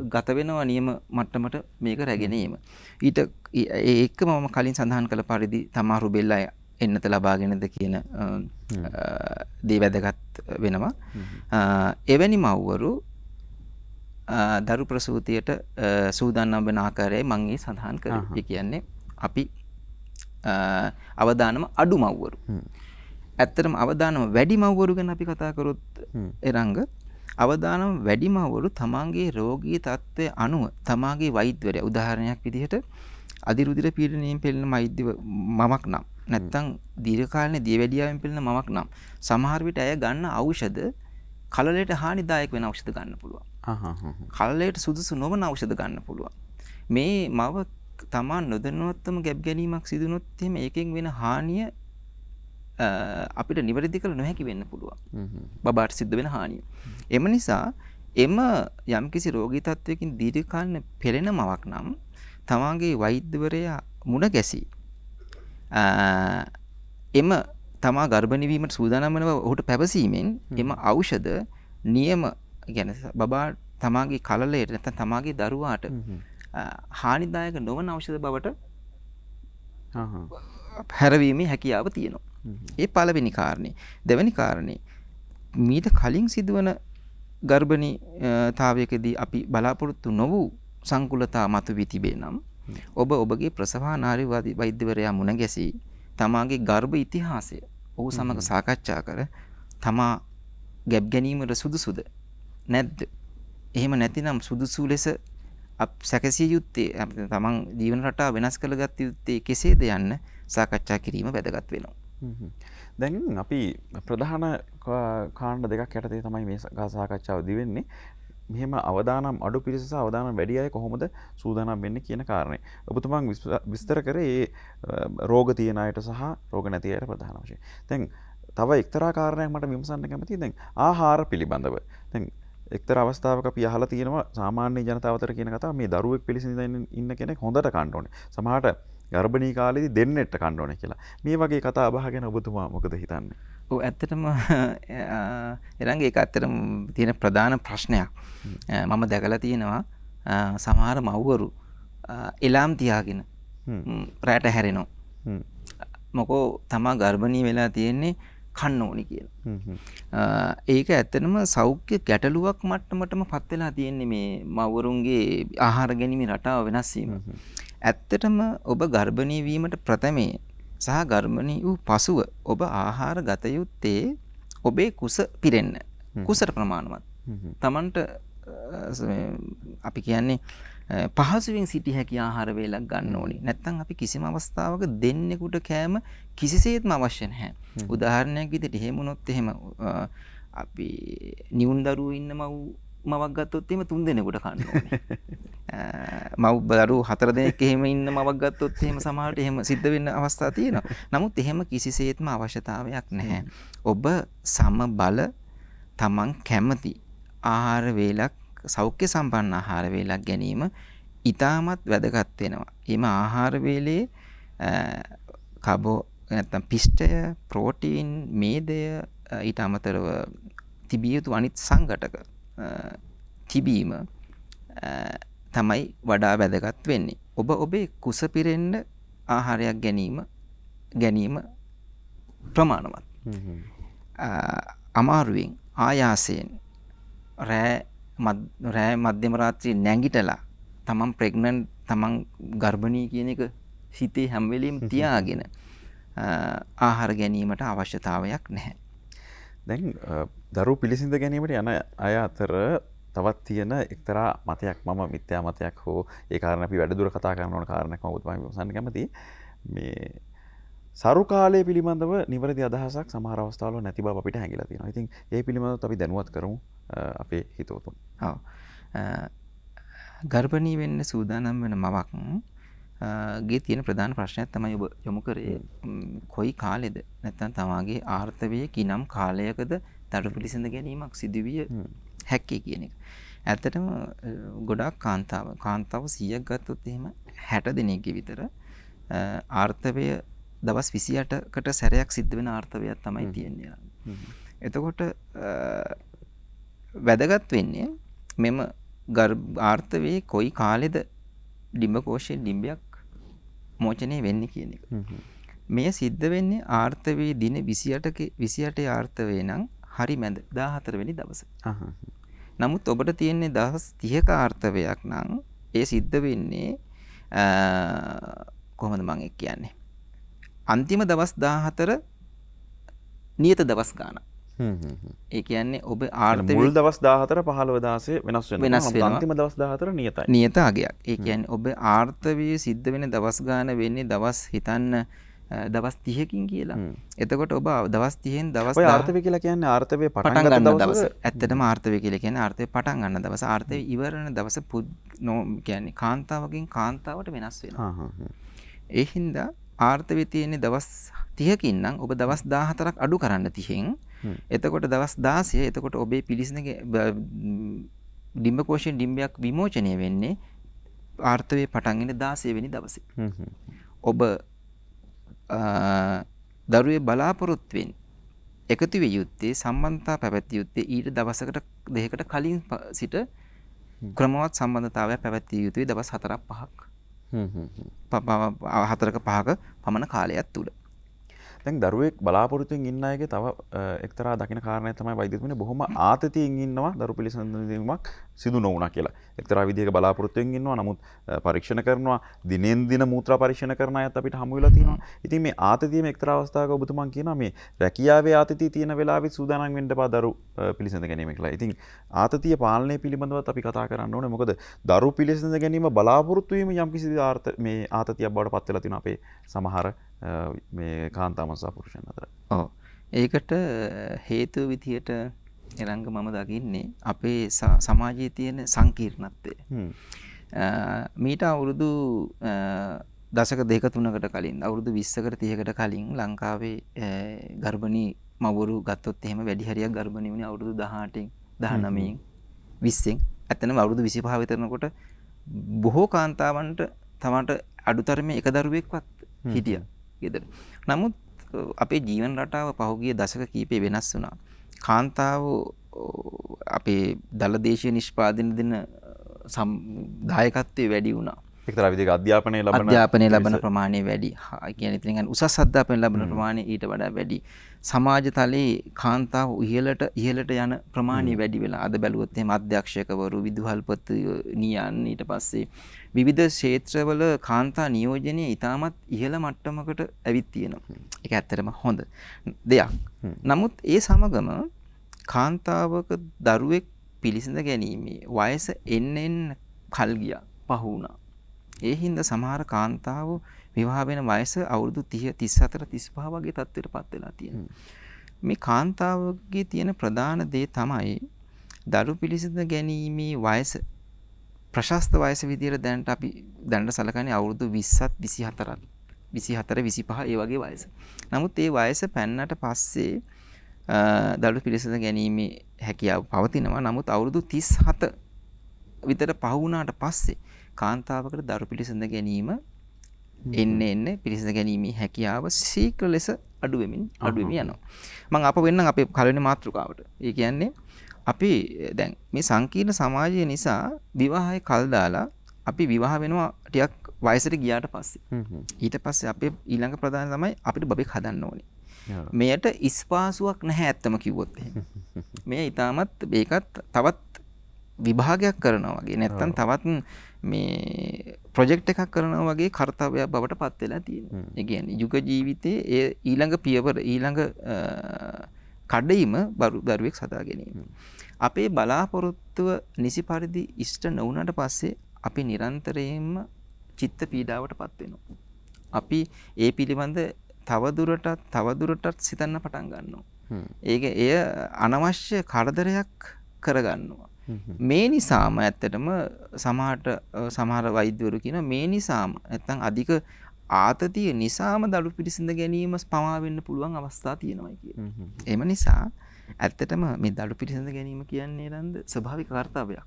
ගත වෙනවා නියම මට්ටමට මේක රැගෙන ඒම. ඊට ඒකම මම කලින් සඳහන් කළ පරිදි තමා රුබෙල්ලා එන්නත ලබාගෙනද කියන දේ වැදගත් වෙනවා. එවැනි මව්වරු දරු ප්‍රසූතියට සූදානම් වෙන ආකාරයයි මම මේ සඳහන් කරේ. ඒ කියන්නේ අපි අවදානම අඩු මව්වරු. ඇත්තටම අවදානම වැඩි මව්වරු ගැන අපි කතා කරොත් එරංග අවදානම වැඩි මව්වරු තමාගේ රෝගී තත්ත්වය අනුව තමාගේ වෛද්‍යවරයා උදාහරණයක් විදිහට අධිරුධිර පීඩනයෙන් පෙළෙන මමක් නම් නැත්තම් දීර්ඝකාලීන දියවැඩියාවෙන් පෙළෙන මමක් නම් සමහර විට අය ගන්න ඖෂධ කලලයට හානිදායක වෙන ඖෂධ ගන්න පුළුවන්. කලලයට සුදුසු නොවන ඖෂධ ගන්න පුළුවන්. මේ මව තමා නොදැනුවත්වම ගැබ් ගැනීමක් සිදු වුණොත් එහෙම ඒකෙන් වෙන හානිය අපිට නිවැරදි කළ නොහැකි වෙන්න පුළුවන්. බබාට සිද්ධ වෙන හානිය. එම නිසා එම යම්කිසි රෝගී තත්වයකින් දීර්ඝකාලීන පෙළෙන මවක් නම් තමාගේ වෛද්‍යවරයා මුණ ගැසී එම තමා ගර්භණී වීමට සූදානම් වෙනව ඔහුට පැවසීමෙන් එම ඖෂධ නියම කියන්නේ බබා තමාගේ කලලයට නැත්නම් තමාගේ දරුවාට හානිදායක නොවන ඖෂධ බවට හැරවීමේ හැකියාව තියෙනවා. ඒ පළවෙනි කාරණේ. දෙවෙනි කාරණේ මීට කලින් සිදුවන ගර්භණීතාවයකදී අපි බලාපොරොත්තු නොවූ සංකුලතා මතුවී තිබේ නම් ඔබ ඔබගේ ප්‍රසවානාරි වෛද්‍යවරයා මුණ ගැසී තමාගේ ගර්භ ඉතිහාසය ඔහු සමග සාකච්ඡා කර තමා ගැබ් ගැනීමට සුදුසුද නැද්ද? එහෙම නැතිනම් සුදුසු ලෙස සැකසිය යුත්තේ තමන් ජීවන රටාව වෙනස් කරගත යුත්තේ කෙසේද යන්න සාකච්ඡා කිරීම වැදගත් වෙනවා. දැන් අපි ප්‍රධාන කාණ්ඩ දෙකක් යටතේ තමයි මේ සාකච්ඡාව දිවෙන්නේ. මෙහෙම අවදානම් අඩු පිරිස සහ අවදානම් වැඩි අය කොහොමද සූදානම් වෙන්නේ කියන කාරණේ. ඔබතුමන් විස්තර කරේ ඒ රෝග තියෙන අයට සහ රෝග නැති අයට ප්‍රධාන වශයෙන්. දැන් තව එක්තරා කාරණයක් මට විමසන්න කැමතියි. දැන් ආහාර පිළිබඳව. දැන් එක්තරා අවස්ථාවක අපි අහලා තියෙනවා සාමාන්‍ය ජනතාව අතර කියන කතාව මේ දරුවෙක් පිළිසිඳින්න ඉන්න කෙනෙක් හොඳට කන්න ඕනේ. සමහරට ගර්භණී කාලේදී දෙන්නෙක්ට කන්න ඕනේ කියලා. මේ වගේ කතා බහ ගැන ඔබතුමා මොකද හිතන්නේ? ඔව් ඇත්තටම එරංගේ ඒක ඇත්තටම තියෙන ප්‍රධාන ප්‍රශ්නයක්. මම දැකලා තියෙනවා සමහර මව්වරු එලාම් තියාගෙන රැට හැරෙනවා. මොකෝ තමා ගර්භණී වෙලා තියෙන්නේ කන්න ඕනි කියලා. ඒක ඇත්තටම සෞඛ්‍ය ගැටලුවක් මට්ටමටම පත් වෙලා තියෙන්නේ මේ මව්වරුන්ගේ ආහාර ගැනීමේ රටාව වෙනස් වීම. ඇත්තටම ඔබ ගර්භණී වීමට ප්‍රථමයේ සහ ගර්භණී වූ පසුව ඔබ ආහාර ගත යුත්තේ ඔබේ කුස පිරෙන්න. කුසට ප්‍රමාණවත්. Tamanට අපි කියන්නේ පහසුවෙන් සිටිය හැකි ආහාර වේලක් ගන්න ඕනි. නැත්නම් අපි කිසිම අවස්ථාවක දෙන්නෙකුට කෑම කිසිසේත්ම අවශ්‍ය නැහැ. උදාහරණයක් විදිහට එහෙම වුණොත් එහෙම අපි නියුන් දරුවෝ ඉන්න මවක් ගත්තොත් එහෙම 3 දෙනෙකුට කන්න ඕනේ. මව් දරුවෝ 4 දෙනෙක් එහෙම ඉන්න මවක් ගත්තොත් එහෙම සමහරට එහෙම සිද්ධ වෙන්න අවස්ථා තියෙනවා. නමුත් එහෙම කිසිසේත්ම අවශ්‍යතාවයක් නැහැ. ඔබ සමබල තමන් කැමති ආහාර වේලක් සෞඛ්‍ය සම්පන්න ආහාර වේලක් ගැනීම ඉතාමත් වැදගත් වෙනවා. එම ආහාර වේලේ නැත්නම් පිෂ්ඨය, ප්‍රෝටීන්, මේදය ඊට අමතරව තිබිය යුතු අනිත් සංඝටක තිබීම තමයි වඩා වැදගත් වෙන්නේ. ඔබ ඔබේ කුස පිරෙන්න ආහාරයක් ගැනීම ප්‍රමාණවත්. අමාරුවෙන් ආයාසයෙන් රෑ මධ්‍යම රාත්‍රියේ නැගිටලා තමන් ප්‍රෙග්නන්ට් තමන් ගර්භණී කියන එක හිතේ හැම වෙලෙම තියාගෙන ආහාර ගැනීමට අවශ්‍යතාවයක් නැහැ. දැන් දරුවෝ පිළිසිඳ ගැනීමට යන අය අතර තවත් තියෙන එක්තරා මතයක් මම මිත්‍යා මතයක් හෝ ඒ කාරණා අපි වැඩිදුර කතා කරන ඕන කාරණයක් මම ඔබතුමාගෙන් විමසන්න කැමතියි. මේ සරු කාලය පිළිබඳව නිවැරදි අදහසක් සමහර අවස්ථාවල නැති බව අපිට හැඟිලා තියෙනවා. ඉතින් ඒ පිළිබඳව අපි දැනුවත් කරමු අපේ හිතවතුන්. ඔව්. ගර්භණී වෙන්න සූදානම් වෙන මවක් ගේ තියෙන ප්‍රධාන ප්‍රශ්නයක් තමයි ඔබ යොමු කරේ කොයි කාලෙද නැත්නම් තමාගේ ආර්ථවයේ කිනම් කාලයකද දරු පිළිසඳ ගැනීමක් සිදුවිය හැක්කේ කියන එක. ඇත්තටම ගොඩාක් කාන්තාව 100ක් ගත්තොත් එහෙම 60 දෙනෙක්ගේ විතර ආර්ථවය දවස් 28කට සැරයක් සිද්ධ වෙන ආර්ථවයක් තමයි තියෙන්නේ. එතකොට වැදගත් වෙන්නේ මෙම ආර්ථවයේ කොයි කාලෙද ඩිම්බකෝෂයේ ඩිම්බයක් මෝචනය වෙන්නේ කියන එක. මේ සිද්ධ වෙන්නේ ආර්ථවයේ දින 28 ආර්ථවයේ නම් හරි මැද 14 වෙනි දවසේ. නමුත් ඔබට තියෙන්නේ දවස් 30ක ආර්ථවයක් නම් ඒ සිද්ධ වෙන්නේ කොහොමද මම කියන්නේ? අන්තිම දවස් 14 නියත දවස් ගානක්. ඒ කියන්නේ ඔබ ආර්ථවයේ මුල් දවස් 14 15 16 වෙනස් වෙනවා. අන්තිම දවස් 14 නියතයි. නියත අගයක්. ඒ කියන්නේ ඔබ ආර්ථවයේ සිද්ධ වෙන දවස් ගාන වෙන්නේ දවස් හිතන්න දවස් 30කින් කියලා. එතකොට ඔබ දවස් 30න් දවස් ඔය ආර්ථවය කියලා කියන්නේ ආර්ථවය පටන් ගන්න දවස. ඇත්තටම ආර්ථවය කියලා කියන්නේ ආර්ථවය පටන් ගන්න දවස. ආර්ථවය ඉවර වෙන දවස කියන්නේ කාන්තාවකින් කාන්තාවට වෙනස් වෙනවා. ඒ හින්දා ආර්ථවය තියෙන්නේ දවස් 30කින් නම් ඔබ දවස් 14ක් අඩු කරන්න 30න්. එතකොට දවස් 16 එතකොට ඔබේ පිළිසිනගේ ඩිම්බකෝෂයෙන් ඩිම්බයක් විමෝචනය වෙන්නේ ආර්ථවයේ පටන් ගෙන 16 වෙනි දවසේ. ඔබ දරුවේ බලාපොරොත්තුවෙන් එකතු විය යුත්තේ සම්බන්ධතා පැවැත්විය යුත්තේ ඊට දවසකට දෙකකට කලින් සිට ක්‍රමවත් සම්බන්ධතාවයක් පැවැත්විය යුතුයි දවස් 4ක් 5ක්. 4ක 5ක පමණ කාලයක් තුල. දැන් දරුවෙක් බලාපොරොත්තුෙන් ඉන්න අයගේ තව එක්තරා දකින කාරණයක් තමයි වෛද්‍යතුමනි බොහොම ආතතියෙන් ඉන්නවා දරු පිළිසඳීමක් සිදු නොවුණා කියලා. එක්තරා විදිහක බලාපොරොත්තුෙන් ඉන්නවා. නමුත් පරීක්ෂණ කරනවා දිනෙන් දින මූත්‍රා පරීක්ෂණ කරන අයත් අපිට හමු වෙලා තියෙනවා. ඉතින් මේ ආතතියම එක්තරා අවස්ථාවක ඔබතුමන් කියනවා මේ රැකියාවේ ආතතිය තියෙන වෙලාවෙත් සූදානම් වෙන්න බා දරු පිළිසඳ ගැනීම කියලා. ඉතින් ආතතිය පාලනය පිළිබඳවත් අපි කතා කරන්න ඕනේ. මොකද දරු පිළිසඳ ගැනීම බලාපොරොත්තු වීම යම්කිසි මේ ආතතියක් බවට පත් වෙලා තියෙනවා අපේ සමහර මේ කාන්තාවන් සහ පුරුෂයන් අතර. ඔව්. ඒකට හේතු විදියට එරංග මම දකින්නේ අපේ සමාජයේ තියෙන සංකීර්ණත්වය. මීට අවුරුදු දශක දෙක තුනකට කලින් අවුරුදු 20කට 30කට කලින් ලංකාවේ ගර්භණී මව්වරු ගත්තොත් එහෙම වැඩි හරියක් ගර්භණී වුණේ අවුරුදු 18න් 19න් 20න්. ඇත්තටම අවුරුදු 25 විතරනකොට බොහෝ කාන්තාවන්ට තමන්ට අඩුතරමේ එක දරුවෙක්වත් හිටියා ගෙදර. නමුත් අපේ ජීවන රටාව පහුගිය දශක කීපේ වෙනස් වුණා. කාන්තාව අපේ දළදේශීය නිෂ්පාදන දෙන දායකත්වයේ වැඩි වුණා. එක්තරා විදිහක අධ්‍යාපනය ලබන ප්‍රමාණය වැඩි. ඒ කියන්නේ ඉතින් උසස් අධ්‍යාපනය ලබන ප්‍රමාණය ඊට වඩා වැඩි. සමාජ තලයේ කාන්තාව ඉහළට යන ප්‍රමාණය වැඩි වෙලා. අද බැලුවොත් එහෙම අධ්‍යක්ෂකවරු, විදුහල්පතිනියන් ඊට පස්සේ විවිධ ක්ෂේත්‍රවල කාන්තා නියෝජනය ඉතාමත් ඉහළ මට්ටමකට ඇවිත් තියෙනවා. ඒක ඇත්තටම හොඳ දෙයක්. නමුත් ඒ සමගම කාන්තාවක දරුවෙක් පිළිසිඳ ගැනීමේ වයස එන්න කල් ගියා, පහ වුණා. ඒ හින්දා සමහර කාන්තාවෝ විවාහ වෙන වයස අවුරුදු 30 34 35 වගේ තත්ත්වයටපත් වෙලා තියෙනවා. මේ කාන්තාවගේ තියෙන ප්‍රධාන දේ තමයි දරු පිළිසිඳ ගැනීමේ වයස ප්‍රශස්ත වයස විදියට දැනට සලකන්නේ අවුරුදු 20ත් 24ත් 24 25 ඒ වගේ වයස. නමුත් ඒ වයස පැන්නට පස්සේ දරු පිළිසිඳ ගැනීමේ හැකියාව පවතිනවා. නමුත් අවුරුදු 37 විතර පහ වුණාට පස්සේ කාන්තාවකට දරු පිළිසිඳ ගැනීම එන්න පිළිසිඳ ගැනීමේ හැකියාව ශීඝ්‍ර ලෙස අඩු වෙමින් යනවා. මම අප වෙන්නම් අපේ කලින් මාතෘකාවට. ඒ කියන්නේ අපි දැන් මේ සංකීර්ණ සමාජය නිසා විවාහය කල් දාලා අපි විවාහ වෙනවා ටිකක් වයසට ගියාට පස්සේ. ඊට පස්සේ අපේ ඊළඟ ප්‍රධාන තමයි අපිට බබෙක් හදන්න ඕනේ. මෙයට ඉස්පාසුවක් නැහැ ඇත්තම කිව්වොත් එහෙම. මේ ඊටමත් මේකත් තවත් විභාගයක් කරනවා වගේ නැත්තම් තවත් මේ ප්‍රොජෙක්ට් එකක් කරනවා වගේ කාර්යයක් බවට පත් වෙලා තියෙනවා. ඒ කියන්නේ යුග ජීවිතයේ ඒ ඊළඟ පියවර ඊළඟ කඩයිම දරුවෙක් සදා ගැනීම. අපේ බලාපොරොත්තුව නිසි පරිදි ඉෂ්ට නොවුනට පස්සේ අපි නිරන්තරයෙන්ම චිත්ත පීඩාවට පත් වෙනවා. අපි ඒ පිළිබඳ තවදුරටත් සිතන්න පටන් ගන්නවා. එය අනවශ්‍ය කරදරයක් කරගන්නවා. මේ නිසාම ඇත්තටම සමහර වෛද්‍යවරු කියනවා මේ නිසාම නැත්තම් අධික ආතතිය නිසාම දරු පිළිසිඳ ගැනීම පමා වෙන්න පුළුවන් අවස්ථා තියෙනවා කියලා. එම නිසා ඇත්තටම මේ දරු පිළිසිඳ ගැනීම කියන්නේ නේද ස්වභාවික කාර්යයක්.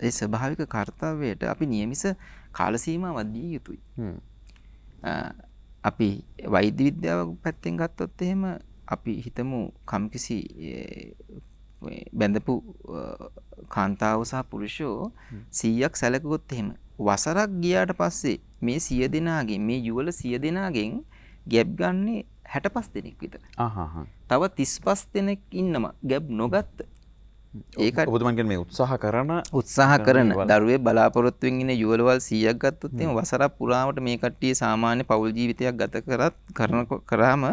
ඒ ස්වභාවික කාර්යයට අපි නියමිත කාල සීමාවක් දිය යුතුයි. අපි වෛද්‍ය විද්‍යාව පැත්තෙන් ගත්තොත් එහෙම අපි හිතමු කම්කිසි බැඳපු කාන්තාව සහ පුරුෂයෝ 100ක් සැලකුවොත් එහෙම වසරක් ගියාට පස්සේ මේ 100 දෙනාගෙන් මේ යුවල 100 දෙනාගෙන් ගැප් ගන්නේ 65 දෙනෙක් විතර. තව 35 දෙනෙක් ඉන්නවා ගැප් නොගත්ත. ඒකට ඔබතුමන් කියන්නේ මේ උත්සාහ කරන දරුවේ බලාපොරොත්තුෙන් ඉන්න යුවලවල් 100ක් ගත්තොත් එහෙම වසරක් පුරාමට මේ කට්ටිය සාමාන්‍ය පෞල් ජීවිතයක් ගත කරාම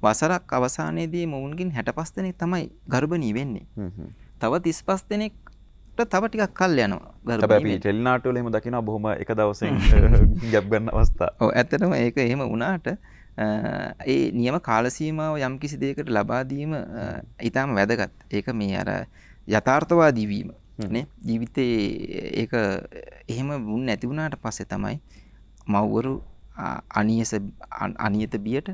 වසරක් අවසානයේදී මොවුන්ගෙන් 65 දෙනෙක් තමයි ගර්භණී වෙන්නේ. තව 35 දෙනෙක්ට තව ටිකක් කල් යනවා ගර්භණී. අපි ටෙලි නාට්‍යවල එහෙම දකිනවා බොහොම එක දවසෙන් ගැප් ගන්න අවස්ථා. ඔව් ඇත්තටම ඒක එහෙම වුණාට ඒ නියම කාල සීමාව යම් කිසි දෙයකට ලබා දීම ඊටාම වැදගත්. ඒක මේ අර යථාර්ථවාදී වීම නේ ජීවිතේ ඒක එහෙම වුණ නැති වුණාට පස්සේ තමයි මව්වරු අනියත බියට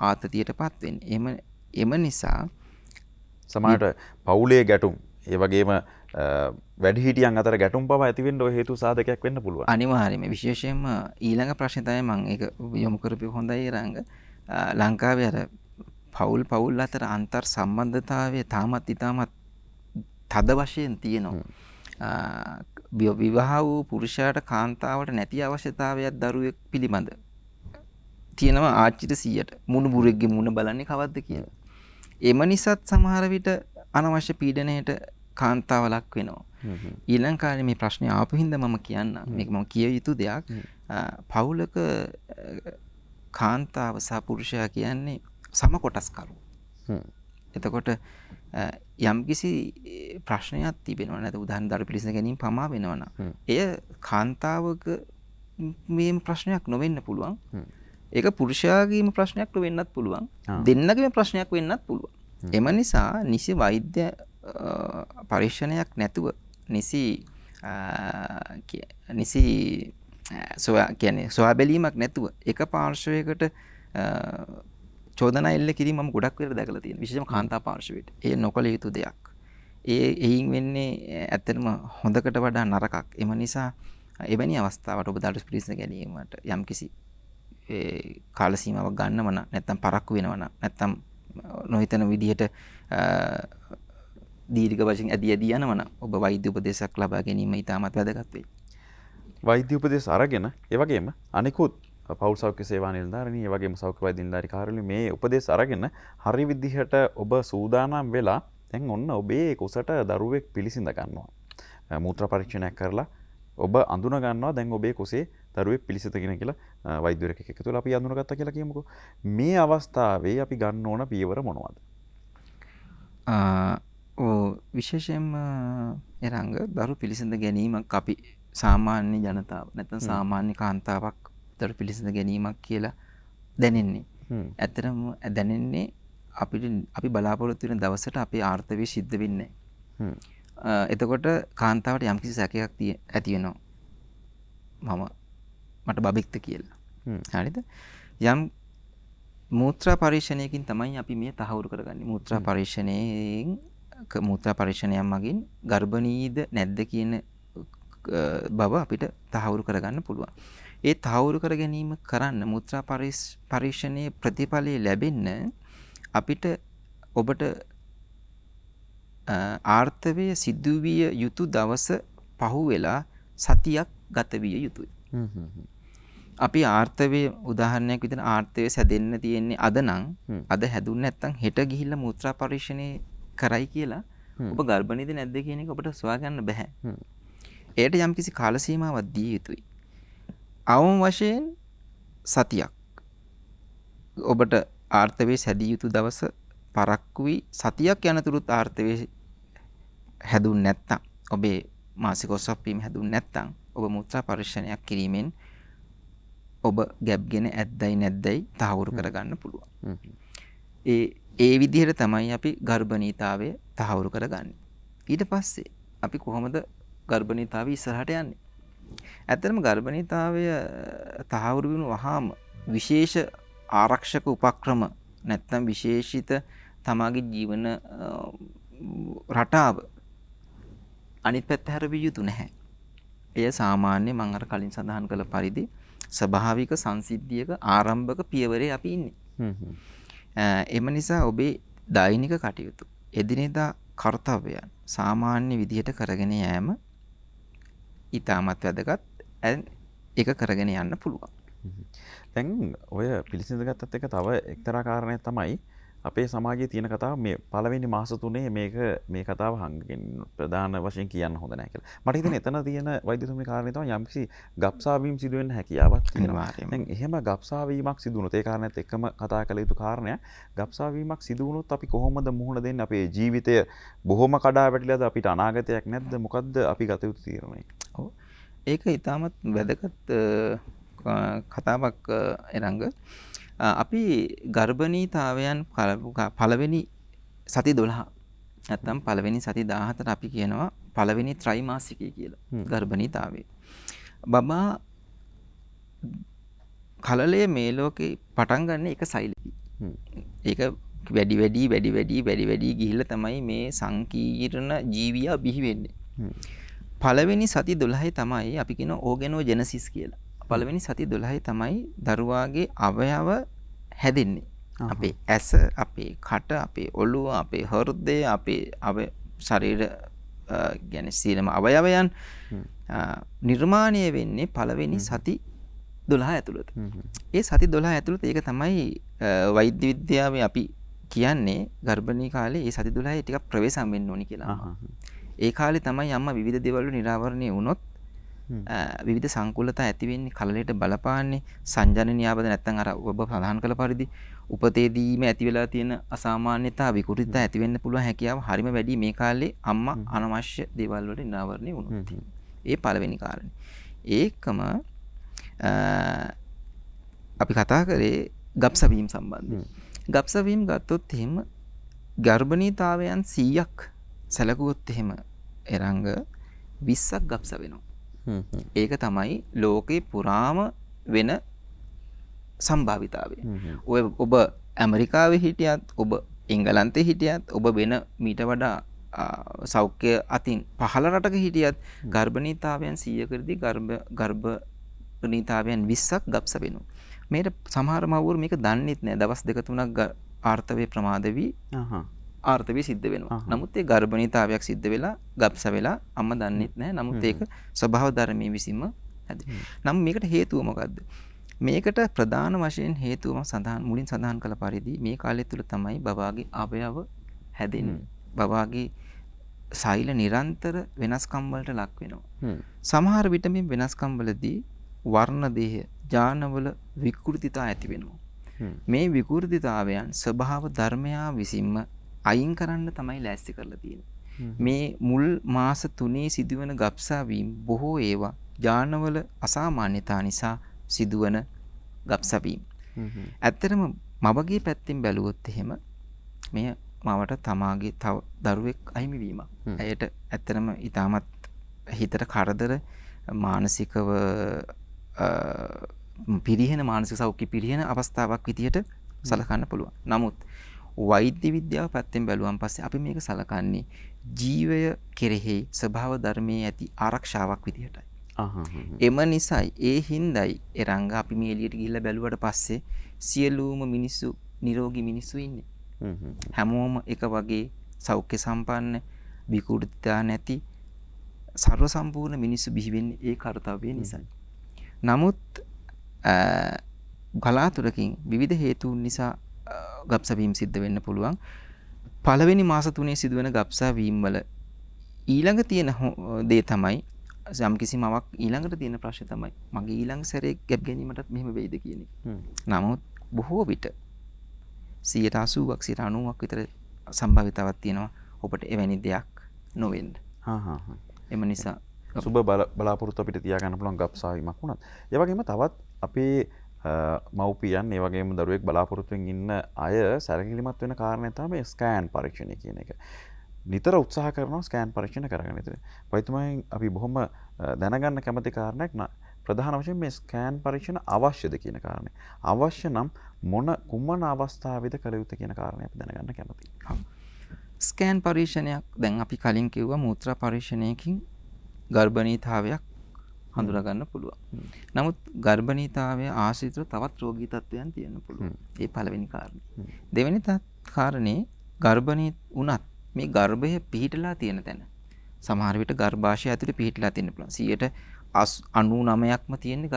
ආතතියටපත් වෙන්නේ. එම නිසා සමහරට පවුලේ ගැටුම් ඒ වගේම වැඩිහිටියන් අතර ගැටුම් පවා ඇති වෙන්න ඔය හේතු සාධකයක් වෙන්න පුළුවන්. අනිවාර්යයෙන්ම විශේෂයෙන්ම ඊළඟ ප්‍රශ්නේ තමයි මම ඒක යොමු කරපු හොඳයි රංග. ලංකාවේ අර පවුල් අතර අන්තර් සම්බන්ධතාවය තාමත් ඉතාමත් තද වශයෙන් තියෙනවා. විවාහ වූ පුරුෂයාට කාන්තාවට නැති අවශ්‍යතාවයක් දරුවෙක් පිළිබඳ තියෙනවා ආච්චිට 100ට මුණුබුරෙක්ගේ මුණ බලන්නේ කවද්ද කියලා. එම නිසාත් සමහර විට අනවශ්‍ය පීඩනයට කාන්තාව ලක් වෙනවා. ඊළඟ කාලේ මේ ප්‍රශ්නේ ආපු හින්දා මම කියන්නම්. මේක මම කිය යුතු දෙයක්. පවුලක කාන්තාව සහ පුරුෂයා කියන්නේ සම කොටස්කරු. එතකොට යම්කිසි ප්‍රශ්නයක් තිබෙනවා නේද? උදාහරණ දරු පිළිසිඳ ගැනීම පමා වෙනවා නම් එය කාන්තාවක මේ ප්‍රශ්නයක් නොවෙන්න පුළුවන්. ඒක පුරුෂයාගේම ප්‍රශ්නයක් වෙන්නත් පුළුවන්. දෙන්නගේම ප්‍රශ්නයක් වෙන්නත් පුළුවන්. එම නිසා නිසි වෛද්‍ය පරීක්ෂණයක් නැතුව නිසි නිසි කියන්නේ සොයා බැලීමක් නැතුව එක පාර්ශවයකට චෝදනා එල්ල කිරීම මම ගොඩක් වෙලා දැකලා තියෙනවා. විශේෂයෙන්ම කාන්තා පාර්ශවයට. ඒ නොකළ යුතු දෙයක්. එයින් වෙන්නේ ඇත්තටම හොඳකට වඩා නරකක්. එම නිසා එවැනි අවස්ථාවට ඔබ දඩුස් පිළිස ගැනීමට යම්කිසි කාල සීමාවක් ගන්නව නම් නැත්නම් පරක්කු වෙනව නම් නැත්නම් නොහිතන විදිහට දීර්ඝ වශයෙන් ඇදී යනවා නම් ඔබ වෛද්‍ය උපදේශයක් ලබා ගැනීම ඉතාමත් වැදගත් වෙයි. වෛද්‍ය උපදෙස් අරගෙන ඒ වගේම අනිකුත් පෞල් සෞඛ්‍ය සේවා නිලධාරීන් ඒ වගේම සෞඛ්‍ය වෛද්‍ය නිලධාරී කාර්යාලය මේ උපදෙස් අරගෙන හරි විදිහට ඔබ සූදානම් වෙලා දැන් ඔන්න ඔබේ කුසට දරුවෙක් පිළිසිඳ ගන්නවා. මූත්‍රා පරීක්ෂණයක් කරලා ඔබ අඳුන ගන්නවා දැන් ඔබේ කුසේ දරුවෙක් පිළිසිඳගෙන කියලා වෛද්‍යවරයෙක් එකතු වෙලා අපි අඳුනගත්තා කියලා කියමුකෝ. මේ අවස්ථාවේ අපි ගන්න ඕන පියවර මොනවද? විශේෂයෙන්ම එරංග දරු පිළිසිඳ ගැනීමක් අපි සාමාන්‍ය ජනතාව නැත්නම් සාමාන්‍ය කාන්තාවක් දරු පිළිසිඳ ගැනීමක් කියලා දැනෙන්නේ. ඇත්තටම දැනෙන්නේ අපි බලාපොරොත්තු වෙන දවසට අපේ ආර්ථවය සිද්ධ වෙන්නේ නැහැ. එතකොට කාන්තාවට යම්කිසි සැකයක් ඇති වෙනවා. මට බබෙක්ද කියලා. හරිද? යම් මූත්‍රා පරීක්ෂණයකින් තමයි අපි මේ තහවුරු කරගන්නේ. මූත්‍රා පරීක්ෂණයක් මගින් ගර්භණීද නැද්ද කියන බව අපිට තහවුරු කරගන්න පුළුවන්. ඒ තහවුරු කර ගැනීම කරන්න මූත්‍රා පරීක්ෂණයේ ප්‍රතිඵලය ලැබෙන්න අපිට ඔබට ආර්ථවය සිදුවිය යුතු දවස පහුවෙලා සතියක් ගත විය යුතුයි. අපි ආර්ථවය උදාහරණයක් විදිහට ආර්ථවය සැදෙන්න තියෙන්නේ අද නම් අද හැදුන්නේ නැත්නම් හෙට ගිහිල්ලා මූත්‍රා පරීක්ෂණේ කරයි කියලා ඔබ ගර්භණීද නැද්ද කියන එක ඔබට සොයාගන්න බෑ. ඒකට යම්කිසි කාල සීමාවක් දිය යුතුයි. අවම වශයෙන් සතියක් ඔබට ආර්ථවය සැදිය යුතු දවස පරක්කු වී සතියක් යනතුරුත් ආර්ථවය හැදුන්නේ නැත්නම් ඔබේ මාසික ඔසවීම හැදුන්නේ නැත්නම් ඔබ මූත්‍රා පරීක්ෂණයක් කිරීමෙන් ඔබ ගැබ්ගෙන ඇද්දයි නැද්දයි තහවුරු කරගන්න පුළුවන්. ඒ විදිහට තමයි අපි ගර්භණීතාවය තහවුරු කරගන්නේ. ඊට පස්සේ අපි කොහොමද ගර්භණීතාවය ඉස්සරහට යන්නේ? ඇත්තටම ගර්භණීතාවය තහවුරු වෙන වහාම විශේෂ ආරක්ෂක උපක්‍රම නැත්නම් විශේෂිත තමාගේ ජීවන රටාව අනිත් පැත්ත හැරවිය යුතු නැහැ. එය සාමාන්‍ය මම අර කලින් සඳහන් කළ පරිදි ස්වභාවික සංසිද්ධියක ආරම්භක පියවරේ අපි ඉන්නේ. එම නිසා ඔබේ දෛනික කටයුතු එදිනෙදා කර්තව්‍යයන් සාමාන්‍ය විදිහට කරගෙන යෑම ඉතාමත් වැදගත්. ඒක කරගෙන යන්න පුළුවන්. දැන් ඔය පිළිසිඳ ගත්තත් එක තව එක්තරා කාරණයක් තමයි අපේ සමාජයේ තියෙන කතාව මේ පළවෙනි මාස 3 මේ කතාව හංගගෙන ප්‍රධාන වශයෙන් කියන්න හොඳ නැහැ කියලා. මට හිතෙන එතන තියෙන වෛද්‍යතුමේ කාරණේ තමයි යම්කිසි ගබ්සා වීම සිදු වෙන්න හැකියාවක් තියෙනවා. දැන් එහෙම ගබ්සා වීමක් සිදු වුණොත් ඒ කාරණේත් එක්කම කතා කළ යුතු කාරණයක් ගබ්සා වීමක් සිදු වුණොත් අපි කොහොමද මුහුණ දෙන්නේ? අපේ ජීවිතය බොහොම කඩා වැටිලාද? අපිට අනාගතයක් නැද්ද? මොකද්ද අපි ගත යුතු තීරණය? ඔව්. ඒක ඉතාමත් වැදගත් කතාවක් එරංග. අපි ගර්භණීතාවයන් පළවෙනි සති 12 නැත්නම් පළවෙනි සති 17ට අපි කියනවා පළවෙනි ත්‍රිමාසිකය කියලා. ගර්භණීතාවය. බබා කලලයේ මේ ලෝකේ පටන් ගන්න එක සෛලකි. ඒක වැඩි ගිහිල්ලා තමයි මේ සංකීර්ණ ජීවියා බිහි වෙන්නේ. පළවෙනි සති 12 තමයි අපි කියන ඕගනෝජෙනසිස් කියලා. පළවෙනි සති 12 තමයි දරුවාගේ අවයව හැදෙන්නේ. අපේ ඇස, අපේ කට, අපේ ඔළුව, අපේ හෘදය, අපේ ශරීර කියන්නේ සීලම අවයවයන් නිර්මාණය වෙන්නේ පළවෙනි සති 12 ඇතුළත. ඒ සති 12 ඇතුළත ඒක තමයි වෛද්‍ය විද්‍යාවේ අපි කියන්නේ ගර්භණී කාලේ ඒ සති 12 ටිකක් ප්‍රවේශම් වෙන්න ඕනි කියලා. ඒ කාලේ තමයි අම්මා විවිධ දේවල් වල නිරාවරණය වුණොත් විවිධ සංකූලතා ඇති වෙන්නේ කලලයට බලපාන්නේ සංජනනීය ආබද නැත්නම් අර ඔබ සඳහන් කළ පරිදි උපතේදීම ඇති වෙලා තියෙන අසාමාන්‍යතා විකෘතිතා ඇති වෙන්න පුළුවන් හැකියාව හරිම වැඩි මේ කාලේ අම්මා අනවශ්‍ය දේවල් වලට නිරාවරණය වුණොත්. ඒ පළවෙනි කාරණේ. ඒකම අපි කතා කරේ ගබ්සවීම සම්බන්ධයෙන්. ගබ්සවීම ගත්තොත් එහෙම ගර්භණීතාවයන් 100ක් සැලකුවොත් එහෙම එරංග 20ක් ගබ්ස වෙනවා. ඒක තමයි ලෝකේ පුරාම වෙන සම්භාවිතාවය. ඔය ඔබ ඇමරිකාවේ හිටියත්, ඔබ එංගලන්තේ හිටියත්, ඔබ වෙන මීට වඩා සෞඛ්‍ය අතින් පහළ රටක හිටියත් ගර්භණීතාවයන් 100කදී ගර්භණීතාවයන් 20ක් ගබ්ස වෙනවා. මේකට සමහර මව්වරු මේක දන්නෙත් නෑ. දවස් දෙක තුනක් ආර්තවයේ ප්‍රමාද වී ආර්තවයේ සිද්ධ වෙනවා. නමුත් ඒ ගර්භණීතාවයක් සිද්ධ වෙලා ගබ්ස වෙලා අම්මා දන්නෙත් නෑ. නමුත් ඒක ස්වභාව ධර්මයේ විසින්ම හැදේ. නම් මේකට හේතුව මොකද්ද? මේකට ප්‍රධාන වශයෙන් හේතුව මුලින් සඳහන් කළ පරිදි මේ කාලය තුල තමයි බබාගේ අවයව හැදෙන්නේ. බබාගේ සෛල නිරන්තර වෙනස්කම් වලට ලක් වෙනවා. සමහර විට මේ වෙනස්කම් වලදී වර්ණ දේහ ජානවල විකෘතිතා ඇති වෙනවා. මේ විකෘතිතාවයන් ස්වභාව ධර්මයා විසින්ම අයින් කරන්න තමයි ලෑස්ති කරලා තියෙන්නේ. මේ මුල් මාස 3 සිදුවන ගබ්සා වීම බොහෝ ඒවා ජානවල අසාමාන්‍යතා නිසා සිදුවන ගබ්සා වීම. ඇත්තටම මවගේ පැත්තෙන් බැලුවොත් එහෙම මෙය මවට තමාගේ තව දරුවෙක් අහිමි වීමක්. ඇයට ඇත්තටම ඊටමත් හිතට කරදර මානසිකව පිරිහෙන මානසික සෞඛ්‍ය පිරිහෙන අවස්ථාවක් විදියට සලකන්න පුළුවන්. නමුත් වෛද්‍ය විද්‍යාව පැත්තෙන් බැලුවන් පස්සේ අපි මේක සලකන්නේ ජීවය කෙරෙහි ස්වභාව ධර්මයේ ඇති ආරක්ෂාවක් විදියටයි. එම නිසායි ඒ හින්දායි එරංග අපි මේ එළියට ගිහිල්ලා බැලුවට පස්සේ සියලුම මිනිස්සු නිරෝගී මිනිස්සු ඉන්නේ. හැමෝම එක වගේ සෞඛ්‍ය සම්පන්න විකෘතිතා නැති සර්ව සම්පූර්ණ මිනිස්සු බිහි වෙන්නේ ඒ කාර්යය නිසායි. නමුත් කලාතුරකින් විවිධ හේතුන් නිසා ගබ්සා වීම සිද්ධ වෙන්න පුළුවන්. පළවෙනි මාස 3 සිදුවෙන ගබ්සා වීම වල ඊළඟ තියෙන දේ තමයි යම් කිසි මවක් ඊළඟට තියෙන ප්‍රශ්නේ තමයි මගේ ඊළඟ සැරේ ගැබ් ගැනීමටත් මෙහෙම වෙයිද කියන එක. නමුත් බොහෝ විට 80%ක් 90%ක් විතර සම්භාවිතාවක් තියෙනවා ඔබට එවැනි දෙයක් නොවෙන්න. එම නිසා සුබ බලාපොරොත්තු අපිට තියාගන්න පුළුවන් ගබ්සා වීමක් වුණත්. ඒ වගේම තවත් අපේ මව්පියන් ඒ වගේම දරුවෙක් බලාපොරොත්තුෙන් ඉන්න අය සැලකිලිමත් වෙන කාරණේ තමයි ස්කෑන් පරීක්ෂණය කියන එක. නිතර උත්සාහ කරනවා ස්කෑන් පරීක්ෂණ කරගන්න. ඉතින් වෛද්‍යමයන් අපි බොහොම දැනගන්න කැමති කාරණයක් ප්‍රධාන වශයෙන් මේ ස්කෑන් පරීක්ෂණ අවශ්‍යද කියන කාරණේ. අවශ්‍ය නම් කුමන අවස්ථාවේද කළ යුත්තේ කියන කාරණේ අපි දැනගන්න කැමතියි. ස්කෑන් පරීක්ෂණයක් දැන් අපි කලින් කිව්වා මූත්‍රා පරීක්ෂණයකින් ගර්භණීතාවයක් හඳුනා ගන්න පුළුවන්. නමුත් ගර්භණීතාවය ආශ්‍රිතව තවත් රෝගී තත්ත්වයන් තියෙන්න පුළුවන්. ඒ පළවෙනි කාරණේ. දෙවෙනි කාරණේ ගර්භණී වුණත් මේ ගර්භය පිහිටලා තියෙන තැන සමහර විට ගර්භාෂය ඇතුලේ පිහිටලා තියෙන්න පුළුවන්. 99%ක්ම තියෙන්නේ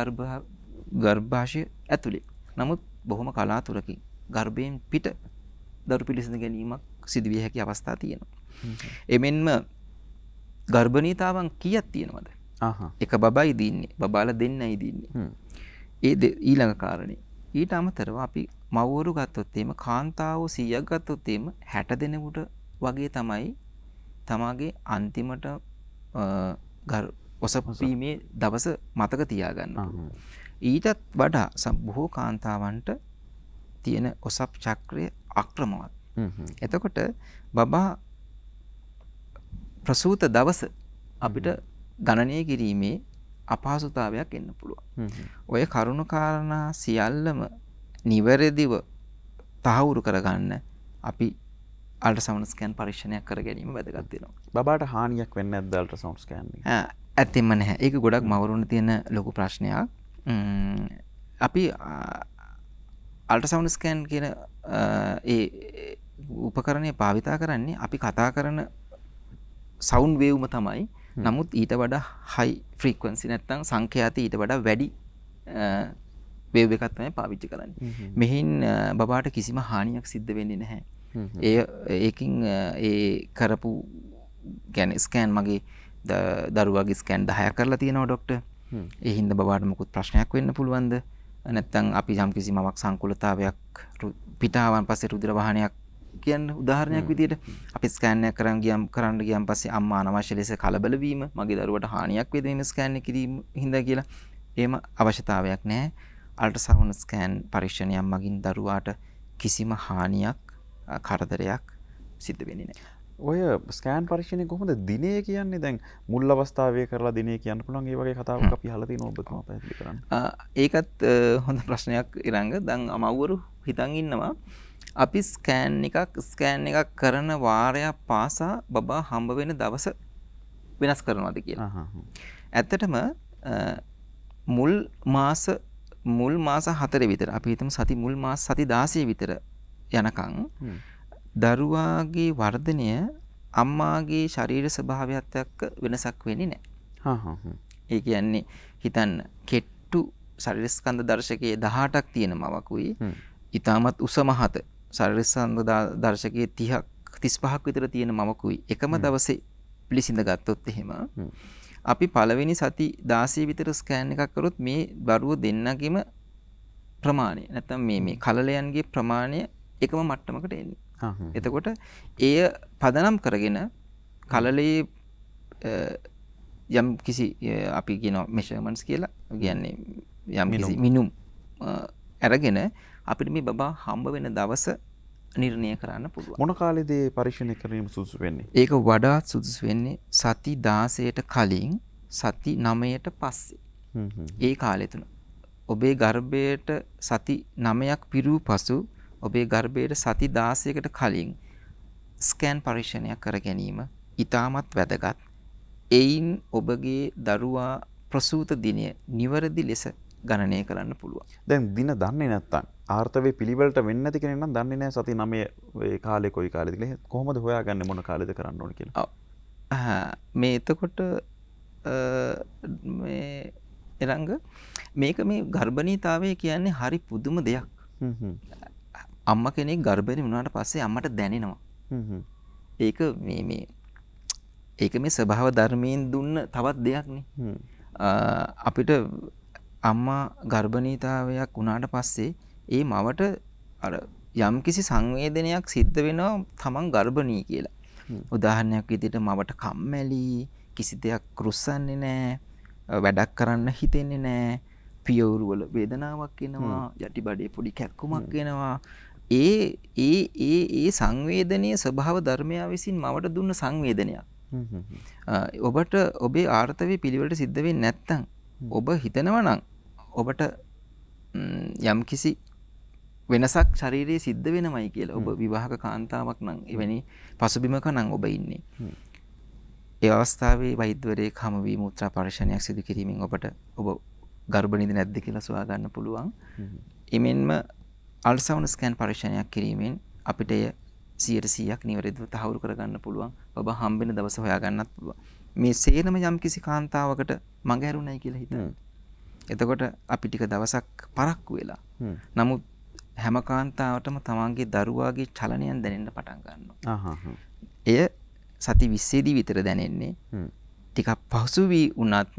ගර්භාෂය ඇතුලේ. නමුත් බොහොම කලාතුරකින් ගර්භයෙන් පිට දරු පිළිසඳ ගැනීමක් සිදුවිය හැකි අවස්ථා තියෙනවා. එමෙන්ම ගර්භණීතාවන් කීයක් තියෙනවද? එක බබයි දින්නේ. බබාලා දෙන්නයි දින්නේ. ඒ ඊළඟ කාරණේ. ඊට අමතරව අපි මව්වරු ගත්තොත් එහෙම කාන්තාවෝ 100ක් ගත්තොත් එහෙම 60 දෙනෙකුට වගේ තමයි තමාගේ අන්තිමට ඔසපීමේ දවස මතක තියාගන්න. ඊටත් වඩා බොහෝ කාන්තාවන්ට තියෙන ඔසප් චක්‍රය අක්‍රමවත්. එතකොට බබා ප්‍රසූත දවස අපිට ගණනය කිරීමේ අපහසුතාවයක් එන්න පුළුවන්. ඔය කරුණු කාරණා සියල්ලම නිවැරදිව තහවුරු කරගන්න අපි අල්ට්‍රාසවුන්ඩ් ස්කෑන් පරීක්ෂණයක් කර ගැනීම වැදගත් වෙනවා. බබාට හානියක් වෙන්නේ නැද්ද අල්ට්‍රාසවුන්ඩ් ස්කෑන් එකෙන්? ඇත්තෙම නැහැ. ඒක ගොඩක් මවරුන්ට තියෙන ලොකු ප්‍රශ්නයක්. අපි අල්ට්‍රාසවුන්ඩ් ස්කෑන් කියන ඒ උපකරණය භාවිතා කරන්නේ අපි කතා කරන සවුන්ඩ් වේව්ම තමයි. නමුත් ඊට වඩා හයි ෆ්‍රීකවන්සි නැත්නම් සංඛ්‍යාත ඊට වඩා වැඩි වේව් එකක් තමයි පාවිච්චි කරන්නේ. මෙහින් බබාට කිසිම හානියක් සිද්ධ වෙන්නේ නැහැ. ඒකින් ඒ කරපු කියන්නේ ස්කෑන් මගේ දරුවාගේ ස්කෑන් 10ක් කරලා තියෙනවා ડોක්ටර්. ඒ හින්දා බබාට මොකුත් ප්‍රශ්නයක් වෙන්න පුළුවන්ද? නැත්නම් අපි යම් කිසි මවක් සංකුලතාවයක් පිටාවන් පස්සේ රුධිර වහනයක් කියන උදාහරණයක් විදිහට අපි ස්කෑන් එකක් කරන්න ගියන් පස්සේ අම්මා අනවශ්‍ය ලෙස කලබල වීම මගේ දරුවට හානියක් වේද මේ ස්කෑන් එක කිරීම හින්දා කියලා එහෙම අවශ්‍යතාවයක් නැහැ. අල්ට්‍රාසවුන්ඩ් ස්කෑන් පරීක්ෂණයක් මගින් දරුවාට කිසිම හානියක් කරදරයක් සිද්ධ වෙන්නේ නැහැ. ඔය ස්කෑන් පරීක්ෂණය කොහොමද දිනය කියන්නේ? දැන් මුල් අවස්ථාවේ කරලා දිනය කියන්න පුළුවන් ඒ වගේ කතාවක් අපි අහලා තිනවා. ඔබතුමා පැහැදිලි කරන්න. ඒකත් හොඳ ප්‍රශ්නයක් ඉරංග. දැන් මව්වරු හිතන් ඉන්නවා අපි ස්කෑන් එකක් කරන වාරයක් පාසා බබා හම්බ වෙන දවස වෙනස් කරනවාද කියලා. ඇත්තටම මුල් මාස 4 විතර අපි හිතමු මුල් මාස සති 16 විතර යනකම් දරුවාගේ වර්ධනය අම්මාගේ ශරීර ස්වභාවයත් එක්ක වෙනසක් වෙන්නේ නැහැ. ඒ කියන්නේ හිතන්න කෙට්ටු ශරීර ස්කන්ධ දර්ශකයේ 18ක් තියෙන මවකුයි ඊටමත් උස මහත ශරීර ස්කන්ධ දර්ශකයේ 30ක් 35ක් විතර තියෙන මවකුයි එකම දවසේ පිළිසිඳ ගත්තොත් එහෙම අපි පළවෙනි සති 16 විතර ස්කෑන් එකක් කරොත් මේ දරුවෝ දෙන්නගේම ප්‍රමාණය නැත්නම් මේ කලලයන්ගේ ප්‍රමාණය එකම මට්ටමකට එන්නේ. එතකොට එය පදනම් කරගෙන කලලයේ යම් කිසි අපි කියන මෙෂර්මන්ට්ස් කියලා කියන්නේ යම් කිසි මිනුම් අරගෙන අපිට මේ බබා හම්බ වෙන දවස නිර්ණය කරන්න පුළුවන්. මොන කාලෙදී පරීක්ෂණය කිරීම සුදුසු වෙන්නේ? ඒක වඩාත් සුදුසු වෙන්නේ සති 16ට කලින් සති 9ට පස්සේ. ඒ කාලය තුන. ඔබේ ගර්භයට සති 9ක් පිරූ පසු ඔබේ ගර්භයට සති 16කට කලින් ස්කෑන් පරීක්ෂණයක් කර ගැනීම ඉතාමත් වැදගත්. එයින් ඔබගේ දරුවා ප්‍රසූත දිනය නිවැරදි ලෙස ගණනය කරන්න පුළුවන්. දැන් දින දන්නේ නැත්තම් ආර්ථවේ පිළිවෙලට වෙන්නේ නැති කෙනෙක් නම් දන්නේ නැහැ සති 9 ඒ කාලේ කොයි කාලෙද කියලා. කොහොමද හොයාගන්නේ මොන කාලෙද කරන්න ඕන කියලා? මේ එතකොට මේ එරංග මේක මේ ගර්භණීතාවය කියන්නේ හරි පුදුම දෙයක්. අම්මා කෙනෙක් ගර්භණී වුණාට පස්සේ අම්මට දැනෙනවා. ඒක මේ ස්වභාව ධර්මයෙන් දුන්න තවත් දෙයක් නේ. අපිට අම්මා ගර්භණීතාවයක් වුණාට පස්සේ ඒ මවට අර යම්කිසි සංවේදනයක් සිද්ධ වෙනවා තමන් ගර්භණී කියලා. උදාහරණයක් විදිහට මවට කම්මැලි, කිසි දෙයක් රුස්සන්නේ නැහැ, වැඩක් කරන්න හිතෙන්නේ නැහැ, පියවුරු වල වේදනාවක් එනවා, යටිබඩේ පොඩි කැක්කුමක් එනවා. ඒ සංවේදනීය ස්වභාව ධර්මයා විසින් මවට දුන්න සංවේදනයක්. ඔබට ඔබේ ආර්ථවයේ පිළිවෙලට සිද්ධ වෙන්නේ නැත්නම් ඔබ හිතනවා නම් ඔබට යම්කිසි වෙනසක් ශරීරයේ සිද්ධ වෙනමයි කියලා. ඔබ විවාහක කාන්තාවක් නම් එවැනි පසුබිමක නම් ඔබ ඉන්නේ. ඒ අවස්ථාවේ වෛද්‍යවරයෙක් හමු වී මුත්‍රා පරීක්ෂණයක් සිදු කිරීමෙන් ඔබට ඔබ ගර්භණීද නැද්ද කියලා සොයා ගන්න පුළුවන්. එමෙන්ම අල්ට්‍රසවුන්ඩ් ස්කෑන් පරීක්ෂණයක් කිරීමෙන් අපිට එය 100%ක් නිවැරදිව තහවුරු කරගන්න පුළුවන්. ඔබ හම්බෙන දවස හොයා ගන්නත් පුළුවන්. මේ සේනම යම්කිසි කාන්තාවකට මඟ හැරුණයි කියලා හිතන්න. එතකොට අපි ටික දවසක් පරක්කු වෙලා. නමුත් හැම කාන්තාවටම තමන්ගේ දරුවාගේ චලනයන් දැනෙන්න පටන් ගන්නවා. එය සති 20 දී විතර දැනෙන්නේ. ටිකක් පහසු වී වුණත්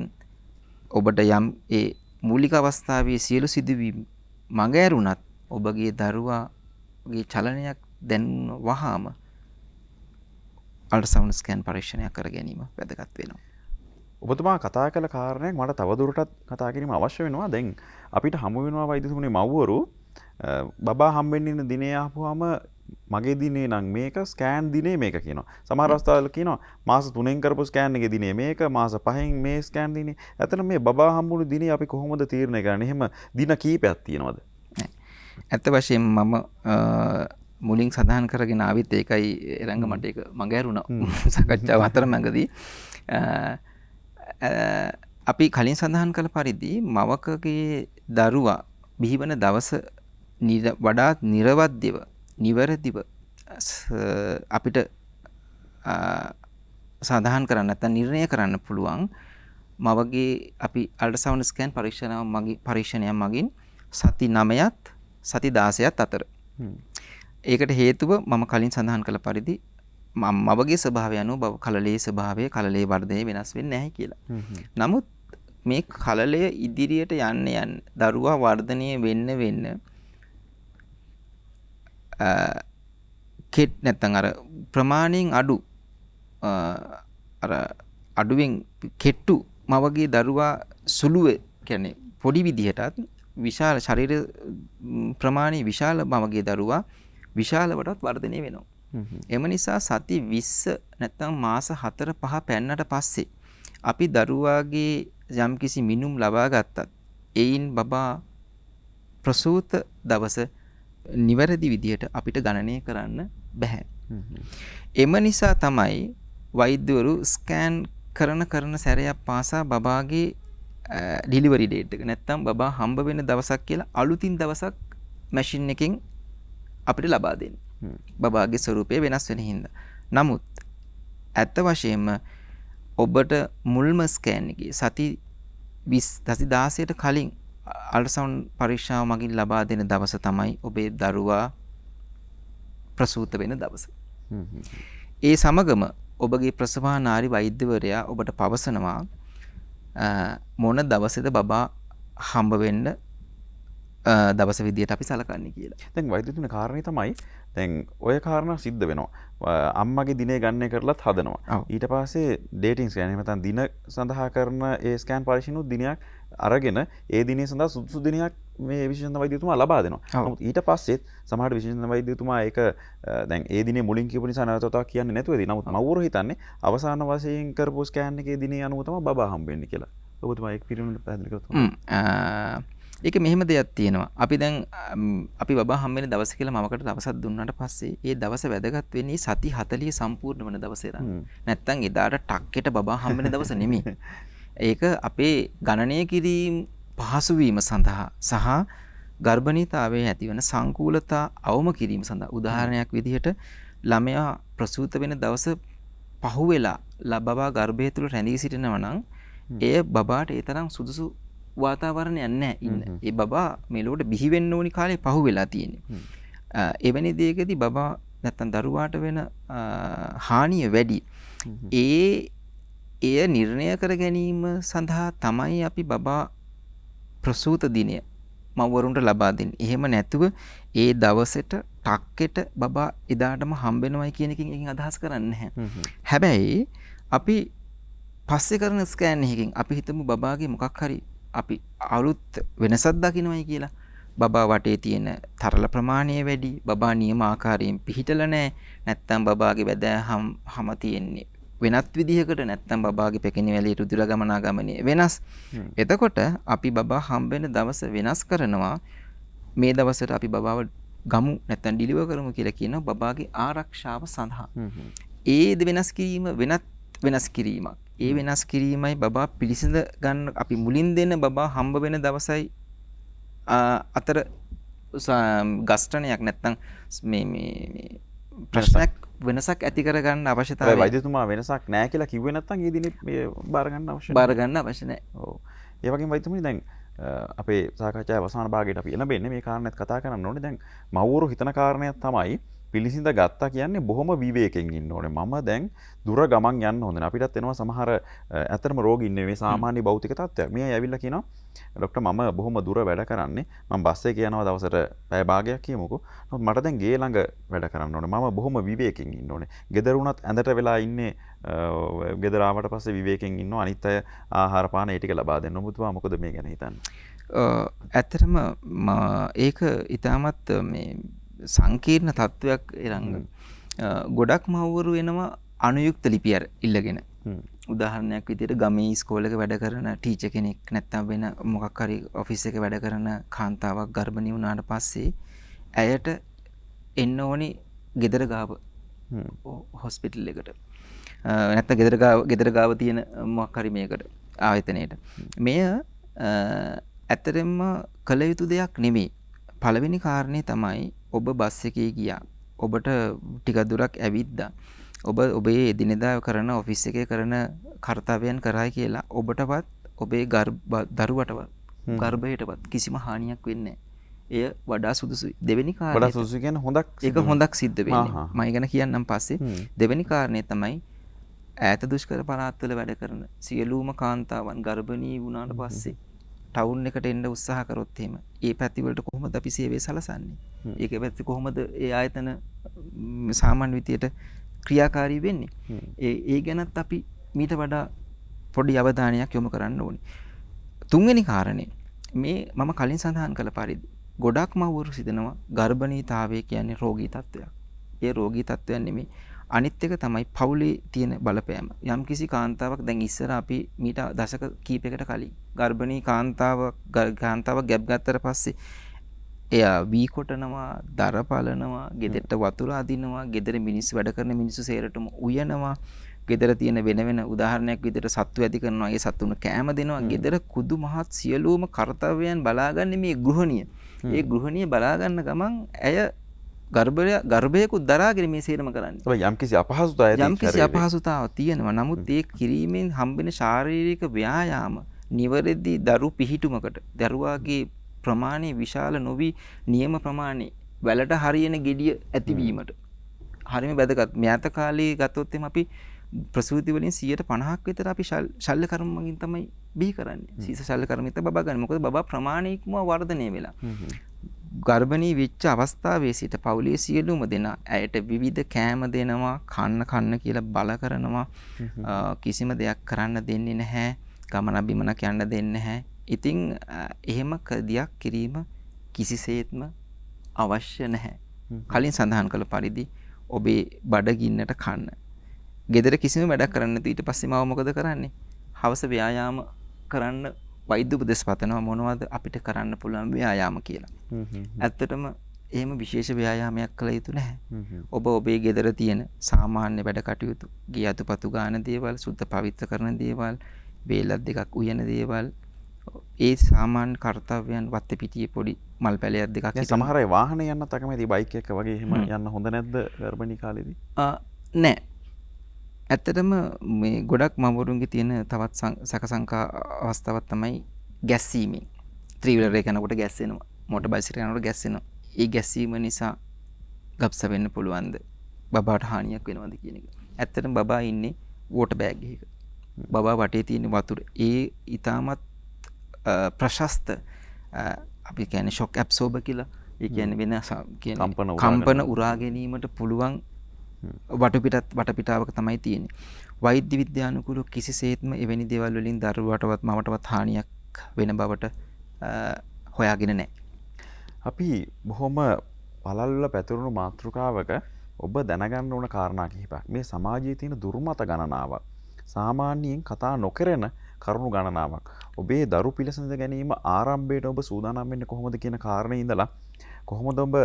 ඔබට යම් ඒ මූලික අවස්ථාවේ සියලු සිදුවීම් මඟ ඇරුණත් ඔබගේ දරුවාගේ චලනයක් දැනුන වහාම අල්ට්‍රසවුන්ඩ් ස්කෑන් පරීක්ෂණයක් කර ගැනීම වැදගත් වෙනවා. ඔබතුමා කතා කළ කාරණයක් මට තවදුරටත් කතා කිරීම අවශ්‍ය වෙනවා. දැන් අපිට හමු වෙනවා වෛද්‍යතුමනේ මව්වරු බබා හම්බෙන්න ඉන්න දිනේ ආපුවාම මගේ දිනේ නම් මේක ස්කෑන් දිනේ මේක කියනවා. සමහර අවස්ථාවල කියනවා මාස 3න් කරපු ස්කෑන් එකේ දිනේ මේක, මාස 5න් මේ ස්කෑන් දිනේ. ඇත්තට මේ බබා හම්බුණු දිනේ අපි කොහොමද තීරණය කරන්නේ? එහෙම දින කීපයක් තියෙනවද? ඇත්ත වශයෙන්ම මම මුලින් සඳහන් කරගෙන ආවිත් ඒකයි එරංග මට ඒක මඟ ඇරුණා සාකච්ඡාව අතරමඟදී. අපි කලින් සඳහන් කළ පරිදි මවකගේ දරුවා බිහිවන දවස වඩාත් නිවැරදිව අපිට සඳහන් කරන්න නැත්නම් නිර්ණය කරන්න පුළුවන් මවගේ අපි අල්ට්‍රසවුන්ඩ් ස්කෑන් පරීක්ෂණයක් මගින් සති 9ත් සති 16ත් අතර. ඒකට හේතුව මම කලින් සඳහන් කළ පරිදි මවගේ ස්වභාවය අනුව කලලයේ ස්වභාවය කලලයේ වර්ධනය වෙනස් වෙන්නේ නැහැ කියලා. නමුත් මේ කලලය ඉදිරියට යන්න දරුවා වර්ධනය වෙන්න නැත්නම් අර ප්‍රමාණයෙන් අඩු අඩුවෙන් කෙට්ටු මවගේ දරුවා සුළුව කියන්නේ පොඩි විදිහටත් විශාල ශරීර ප්‍රමාණය විශාල මවගේ දරුවා විශාල වටත් වර්ධනය වෙනවා. එම නිසා සති 20 නැත්නම් මාස 4-5 පැන්නට පස්සේ අපි දරුවාගේ යම්කිසි මිනුම් ලබා ගත්තත් එයින් බබා ප්‍රසූත දවස නිවැරදි විදිහට අපිට ගණනය කරන්න බෑ. එම නිසා තමයි වෛද්‍යවරු ස්කෑන් කරන සැරයක් පාසා බබාගේ ඩිලිවරි ඩේට් එක නැත්තම් බබා හම්බ වෙන දවසක් කියලා අලුතින් දවසක් මැෂින් එකෙන් අපිට ලබා දෙන්නේ. බබාගේ ස්වරූපය වෙනස් වෙන හින්දා. නමුත් ඇත්ත වශයෙන්ම ඔබට මුල්ම ස්කෑන් එකේ සති 16ට කලින් අල්ට්‍රසවුන්ඩ් පරීක්ෂාව මගින් ලබා දෙන දවස තමයි ඔබේ දරුවා ප්‍රසූත වෙන දවස. ඒ සමගම ඔබගේ ප්‍රසවානාරි වෛද්‍යවරයා ඔබට පවසනවා මොන දවසේද බබා හම්බ වෙන්න දවස විදියට අපි සලකන්නේ කියලා. දැන් වෛද්‍යතුමනේ කාරණේ තමයි දැන් ඔය කාරණා සිද්ධ වෙනවා. අම්මගේ දිනේ ගණනය කරලත් හදනවා. ඊට පස්සේ ඩේටින් ස්කෑන් එහෙම නැත්නම් දින සඳහා කරන ඒ ස්කෑන් පරීක්ෂණුත් දිනයක් අරගෙන ඒ දිනේ සඳහා සුදුසු දිනයක් මේ විශේෂඥ වෛද්‍යතුමා ලබා දෙනවා. නමුත් ඊට පස්සෙත් සමහර විශේෂඥ වෛද්‍යතුමා ඒක දැන් ඒ දිනේ මුලින් කියපු නිසා නැවතතාවක් කියන්නේ නැතුව ඇති. නමුත් මව්වරු හිතන්නේ අවසාන වශයෙන් කරපු ස්කෑන් එකේ දිනේ අනුව තමයි බබා හම්බ වෙන්නේ කියලා. ඔබතුමා ඒක පිළිවෙලට පැහැදිලි කරලා ඒක මෙහෙම දෙයක් තියෙනවා. අපි දැන් අපි බබා හම්බ වෙන දවස කියලා මමකට දවසක් දුන්නාට පස්සේ ඒ දවස වැදගත් වෙන්නේ සති 40 සම්පූර්ණ වෙන දවසේ තමයි. නැත්තම් එදාට ටක්කෙට බබා හම්බ වෙන දවස නෙමෙයි. ඒක අපේ ගණනය කිරීම පහසු වීම සඳහා සහ ගර්භණීතාවයේ ඇතිවන සංකූලතා අවම කිරීම සඳහා උදාහරණයක් විදිහට ළමයා ප්‍රසූත වෙන දවස පහුවෙලා බබා ගර්භය තුල රැඳී සිටිනවා නම් එය බබාට ඒ තරම් සුදුසු වාතාවරණයක් නැහැ ඉන්න. ඒ බබා මෙලොවට බිහි වෙන්න ඕනි කාලේ පහුවෙලා තියෙන්නේ. එවැනි දෙයකදී බබා නැත්තම් දරුවාට වෙන හානිය වැඩි. එය නිර්ණය කර ගැනීම සඳහා තමයි අපි බබා ප්‍රසූත දිනය මව්වරුන්ට ලබා දෙන්නේ. එහෙම නැතුව ඒ දවසට ටක්කෙට බබා එදාටම හම්බෙනවයි කියන එකකින් අදහස් කරන්නේ නැහැ. හැබැයි අපි පස්සේ කරන ස්කෑන් එකකින් අපි හිතමු බබාගේ මොකක් හරි අපි අලුත් වෙනසක් දකින්නයි කියලා. බබා වටේ තියෙන තරල ප්‍රමාණය වැඩි, බබා නියම ආකාරයෙන් පිහිටලා නැහැ. නැත්තම් බබාගේ වැදෑහම් හැම තියෙන්නේ වෙනත් විදිහකට, නැත්තම් බබාගේ පෙකිනිවැලේ රුධිර ගමනාගමනය වෙනස්. එතකොට අපි බබා හම්බ වෙන දවස වෙනස් කරනවා. මේ දවසට අපි බබාව ගමු නැත්තම් ඩිලිවර් කරමු කියලා කියනවා බබාගේ ආරක්ෂාව සඳහා. ඒ වෙනස් කිරීම වෙනස් කිරීමක්. ඒ වෙනස් කිරීමයි බබා පිළිසිඳ ගන්න අපි මුලින් දෙන බබා හම්බ වෙන දවසයි අතර ගස්ඨනයක් නැත්තම් මේ ප්‍රශ්නයක් වෙනසක් ඇති කරගන්න අවශ්‍යතාවය. වෛද්‍යතුමා වෙනසක් නැහැ කියලා කිව්වේ නැත්නම් ඒ දිනේ මේ බාර ගන්න අවශ්‍ය නැහැ. ඔව්. ඒ වගේම වෛද්‍යතුමනි දැන් අපේ සාකච්ඡාවේ අවසාන භාගයට අපි එළඹෙන්නේ මේ කාරණේත් කතා කරන්න ඕනේ. දැන් මව්වරු හිතන කාරණයක් තමයි පිළිසිඳ ගත්තා කියන්නේ බොහොම විවේකයෙන් ඉන්න ඕනේ. මම දැන් දුර ගමන් යන්න හොඳ නැහැ. අපිටත් එනවා සමහර ඇත්තටම රෝගී ඉන්නේ මේ සාමාන්‍ය භෞතික තත්ත්වයක්. මේ ඇවිල්ලා කියනවා ડોක්ටර් මම බොහොම දුර වැඩ කරන්නේ. මම බස් එකේ යනවා දවසට පැය භාගයක් කියමුකෝ. නමුත් මට දැන් ගේ ළඟ වැඩ කරන්න ඕනේ. මම බොහොම විවේකයෙන් ඉන්න ඕනේ. ගෙදර වුණත් ඇඳට වෙලා ඉන්නේ ගෙදර ආවට පස්සේ විවේකයෙන් ඉන්නවා. අනිත් අය ආහාර පාන ඒ ටික ලබා දෙන්න. ඔබතුමා මොකද මේ ගැන හිතන්නේ? ඇත්තටම ඒක ඊටමත් මේ සංකීර්ණ තත්වයක් එරංග. ගොඩක් මව්වරු එනවා අනුයුක්ත ලිපි ඉල්ලගෙන. උදාහරණයක් විදිහට ගමේ ඉස්කෝලේක වැඩ කරන ටීචර් කෙනෙක් නැත්නම් වෙන මොකක් හරි ඔෆිස් එකක වැඩ කරන කාන්තාවක් ගර්භණී වුණාට පස්සේ ඇයට එන්න ඕනි ගෙදර ගාව හොස්පිටල් එකට. නැත්නම් ගෙදර ගාව තියෙන මොකක් හරි මේකට ආයතනයකට. මෙය ඇත්තටම කළ යුතු දෙයක් නෙමෙයි. පළවෙනි කාරණේ තමයි ඔබ බස් එකේ ගියා. ඔබට ටික දුරක් ඇවිද්දා. ඔබේ එදිනෙදා කරන ඔෆිස් එකේ කරන කාර්යයන් කරයි කියලා ඔබටවත් ඔබේ දරුවටවත් ගර්භයටවත් කිසිම හානියක් වෙන්නේ නැහැ. එය වඩා සුදුසුයි. දෙවෙනි කාරණේ වඩා සුදුසු කියන්නේ හොඳක්. ඒක හොඳක් සිද්ධ වෙන්නේ. මම ඉගෙන කියන්නම් පස්සේ. දෙවෙනි කාරණේ තමයි ඈත දුෂ්කර පළාත්වල වැඩ කරන සියලුම කාන්තාවන් ගර්භණී වුණාට පස්සේ ටවුන් එකට එන්න උත්සාහ කරොත් එහෙම ඒ පැති වලට කොහොමද අපි සේවය සලසන්නේ? ඒක පැති කොහොමද ඒ ආයතන සාමාන්‍ය විදියට ක්‍රියාකාරී වෙන්නේ? ඒ ගැනත් අපි මීට වඩා පොඩි අවධානයක් යොමු කරන්න ඕනේ. තුන්වෙනි කාරණේ මේ මම කලින් සඳහන් කළ පරිදි ගොඩක් මව්වරු සිතනවා ගර්භණීතාවය කියන්නේ රෝගී තත්ත්වයක්. ඒ රෝගී තත්ත්වයන් නෙමෙයි. අනිත් එක තමයි පවුලේ තියෙන බලපෑම. යම්කිසි කාන්තාවක් දැන් ඉස්සර අපි මීට දශක කීපයකට කලින් ගර්භණී කාන්තාවක් ගැබ් ගත්තට පස්සේ එයා වී කොටනවා, දර පලනවා, ගෙදරට වතුර අදිනවා, ගෙදර මිනිස්සු වැඩ කරන මිනිස්සු සේරටම උයනවා. ගෙදර තියෙන වෙන උදාහරණයක් විදිහට සත්තු ඇති කරනවා. ඒ සත්තුන්ට කෑම දෙනවා. ගෙදර කුදු මහත් සියලුම කර්තව්‍යයන් බලාගන්නේ මේ ගෘහණිය. ඒ ගෘහණිය බලා ගන්න ගමන් ඇය ගර්භයකුත් දරාගෙන මේ සේරම කරන්නේ. යම්කිසි අපහසුතාවයක් යම්කිසි අපහසුතාවක් තියෙනවා. නමුත් ඒ කිරීමෙන් හම්බෙන ශාරීරික ව්‍යායාම නිවැරදි දරු පිහිටුමකට දරුවාගේ ප්‍රමාණය විශාල නොවි නියම ප්‍රමාණය වැලට හරියන gediya ඇතිවීමට හරිම වැදගත්. මෑත කාලේ ගත්තොත් එimhe අපි ප්‍රසූති වලින් 50% විතර අපි ශල්‍ය කර්ම මගින් තමයි බිහි කරන්නේ. සීස ශල්‍ය කර්මිත බබා ගන්න. මොකද බබා ප්‍රමාණිකව වර්ධනය වෙලා. ගර්භණී වෙච්ච අවස්ථාවේ සිට පවුලේ සියලුම දෙනා ඇයට විවිධ කෑම දෙනවා, කන්න කියලා බල කරනවා. කිසිම දෙයක් කරන්න දෙන්නේ නැහැ. ගමන බිමනක් යන්න දෙන්නේ නැහැ. ඉතින් එහෙම දෙයක් කිරීම කිසිසේත්ම අවශ්‍ය නැහැ. කලින් සඳහන් කළ පරිදි ඔබේ බඩගින්නට කන්න. ගෙදර කිසිම වැඩක් කරන්න නැති ඊට පස්සේ මම මොකද කරන්නේ? හවස ව්‍යායාම කරන්න වෛද්‍ය උපදෙස් පතනවා මොනවද අපිට කරන්න පුළුවන් ව්‍යායාම කියලා. ඇත්තටම එහෙම විශේෂ ව්‍යායාමයක් කළ යුතු නැහැ. ඔබ ඔබේ ගෙදර තියෙන සාමාන්‍ය වැඩ කටයුතු, ගේ අතුපතු ගාන දේවල්, සුද්ධ පවිත්‍ර කරන දේවල්, වේලක් දෙකක් උයන දේවල්, ඒ සාමාන්‍ය කර්තව්‍යයන් වත්තේ පිටියේ පොඩි මල් පැලයක් දෙකක් සමහර අය වාහනේ යන්නත් අකමැති බයික් එක වගේ එහෙම යන්න හොඳ නැද්ද ගර්භණී කාලේදී? නෑ. ඇත්තටම මේ ගොඩක් මවුරුන්ගේ තියෙන තවත් සැකසංකා අවස්ථාවක් තමයි ගැස්සීමෙන්. ත්‍රිවිලර් එක යනකොට ගැස්සෙනවා. මෝටර් බයිසිකල් යනකොට ගැස්සෙනවා. ඒ ගැස්සීම නිසා ගබ්ස වෙන්න පුළුවන්ද? බබාට හානියක් වෙනවද කියන එක. ඇත්තටම බබා ඉන්නේ වෝටර් බෑග් එකක. බබා වටේ තියෙන වතුර ඒ ඊටමත් ප්‍රශස්ත අපි කියන්නේ ෂොක් ඇබ්සෝබර් කියලා. ඒ කියන්නේ වෙන කම්පන උරා ගැනීමට පුළුවන් වටපිටාවක තමයි තියෙන්නේ. වෛද්‍ය විද්‍යානුකූලව කිසිසේත්ම එවැනි දේවල් වලින් දරුවටවත් මවටවත් හානියක් වෙන බවට හොයාගෙන නැහැ. අපි බොහොම පළල්ල පැතුරුණු මාතෘකාවක ඔබ දැනගන්න ඕන කාරණා කිහිපයක්. මේ සමාජයේ තියෙන දුර්මත ගණනාවක්. සාමාන්‍යයෙන් කතා නොකරන කරුණු ගණනාවක්. ඔබේ දරු පිළිසඳ ගැනීම ආරම්භයට ඔබ සූදානම් වෙන්නේ කොහොමද කියන කාරණේ ඉඳලා කොහොමද ඔබ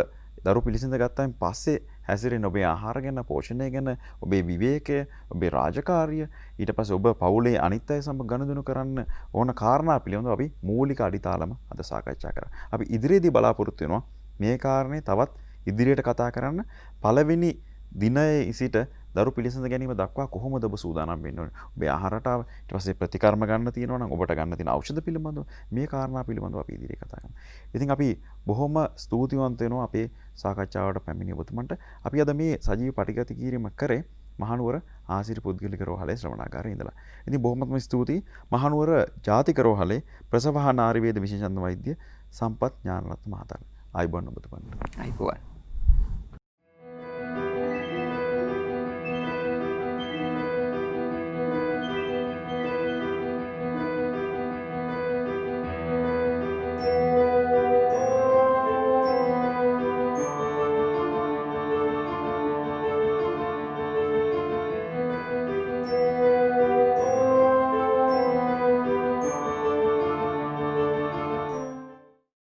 දරු පිළිසඳ ගත්තාන් පස්සේ හැසිරෙන ඔබේ ආහාර ගැන, පෝෂණය ගැන, ඔබේ විවේකය, ඔබේ රාජකාරිය, ඊට පස්සේ ඔබ පවුලේ අනිත් අය සමග ගනුදෙනු කරන්න ඕන කාරණා පිළිබඳව අපි මූලික අඩිතාලම අද සාකච්ඡා කරා. අපි ඉදිරියේදී බලාපොරොත්තු වෙනවා මේ කාරණේ තවත් ඉදිරියට කතා කරන්න. පළවෙනි දිනයේ සිට දරු පිළිසඳ ගැනීම දක්වා කොහොමද ඔබ සූදානම් වෙන්න ඕනේ? ඔබේ ආහාර රටාව, ඊට පස්සේ ප්‍රතිකර්ම ගන්න තියෙනවා නම් ඔබට ගන්න තියෙන ඖෂධ පිළිබඳව මේ කාරණා පිළිබඳව අපි ඉදිරියට කතා කරමු. ඉතින් අපි බොහොම ස්තුතිවන්ත වෙනවා අපේ සාකච්ඡාවට පැමිණි ඔබතුමන්ට. අපි අද මේ සජීව පටිගත කිරීම කරේ මහනුවර ආසිරි පුද්ගලික රෝහලේ ශ්‍රවණාගාරයේ ඉඳලා. ඉතින් බොහොමත්ම ස්තුතියි මහනුවර ජාතික රෝහලේ ප්‍රසව හා නාරි වේද විශේෂඥ වෛද්‍ය සම්පත් ඥානරත්න මහතාට. ආයුබෝවන් ඔබතුමන්ට. ආයුබෝවන්.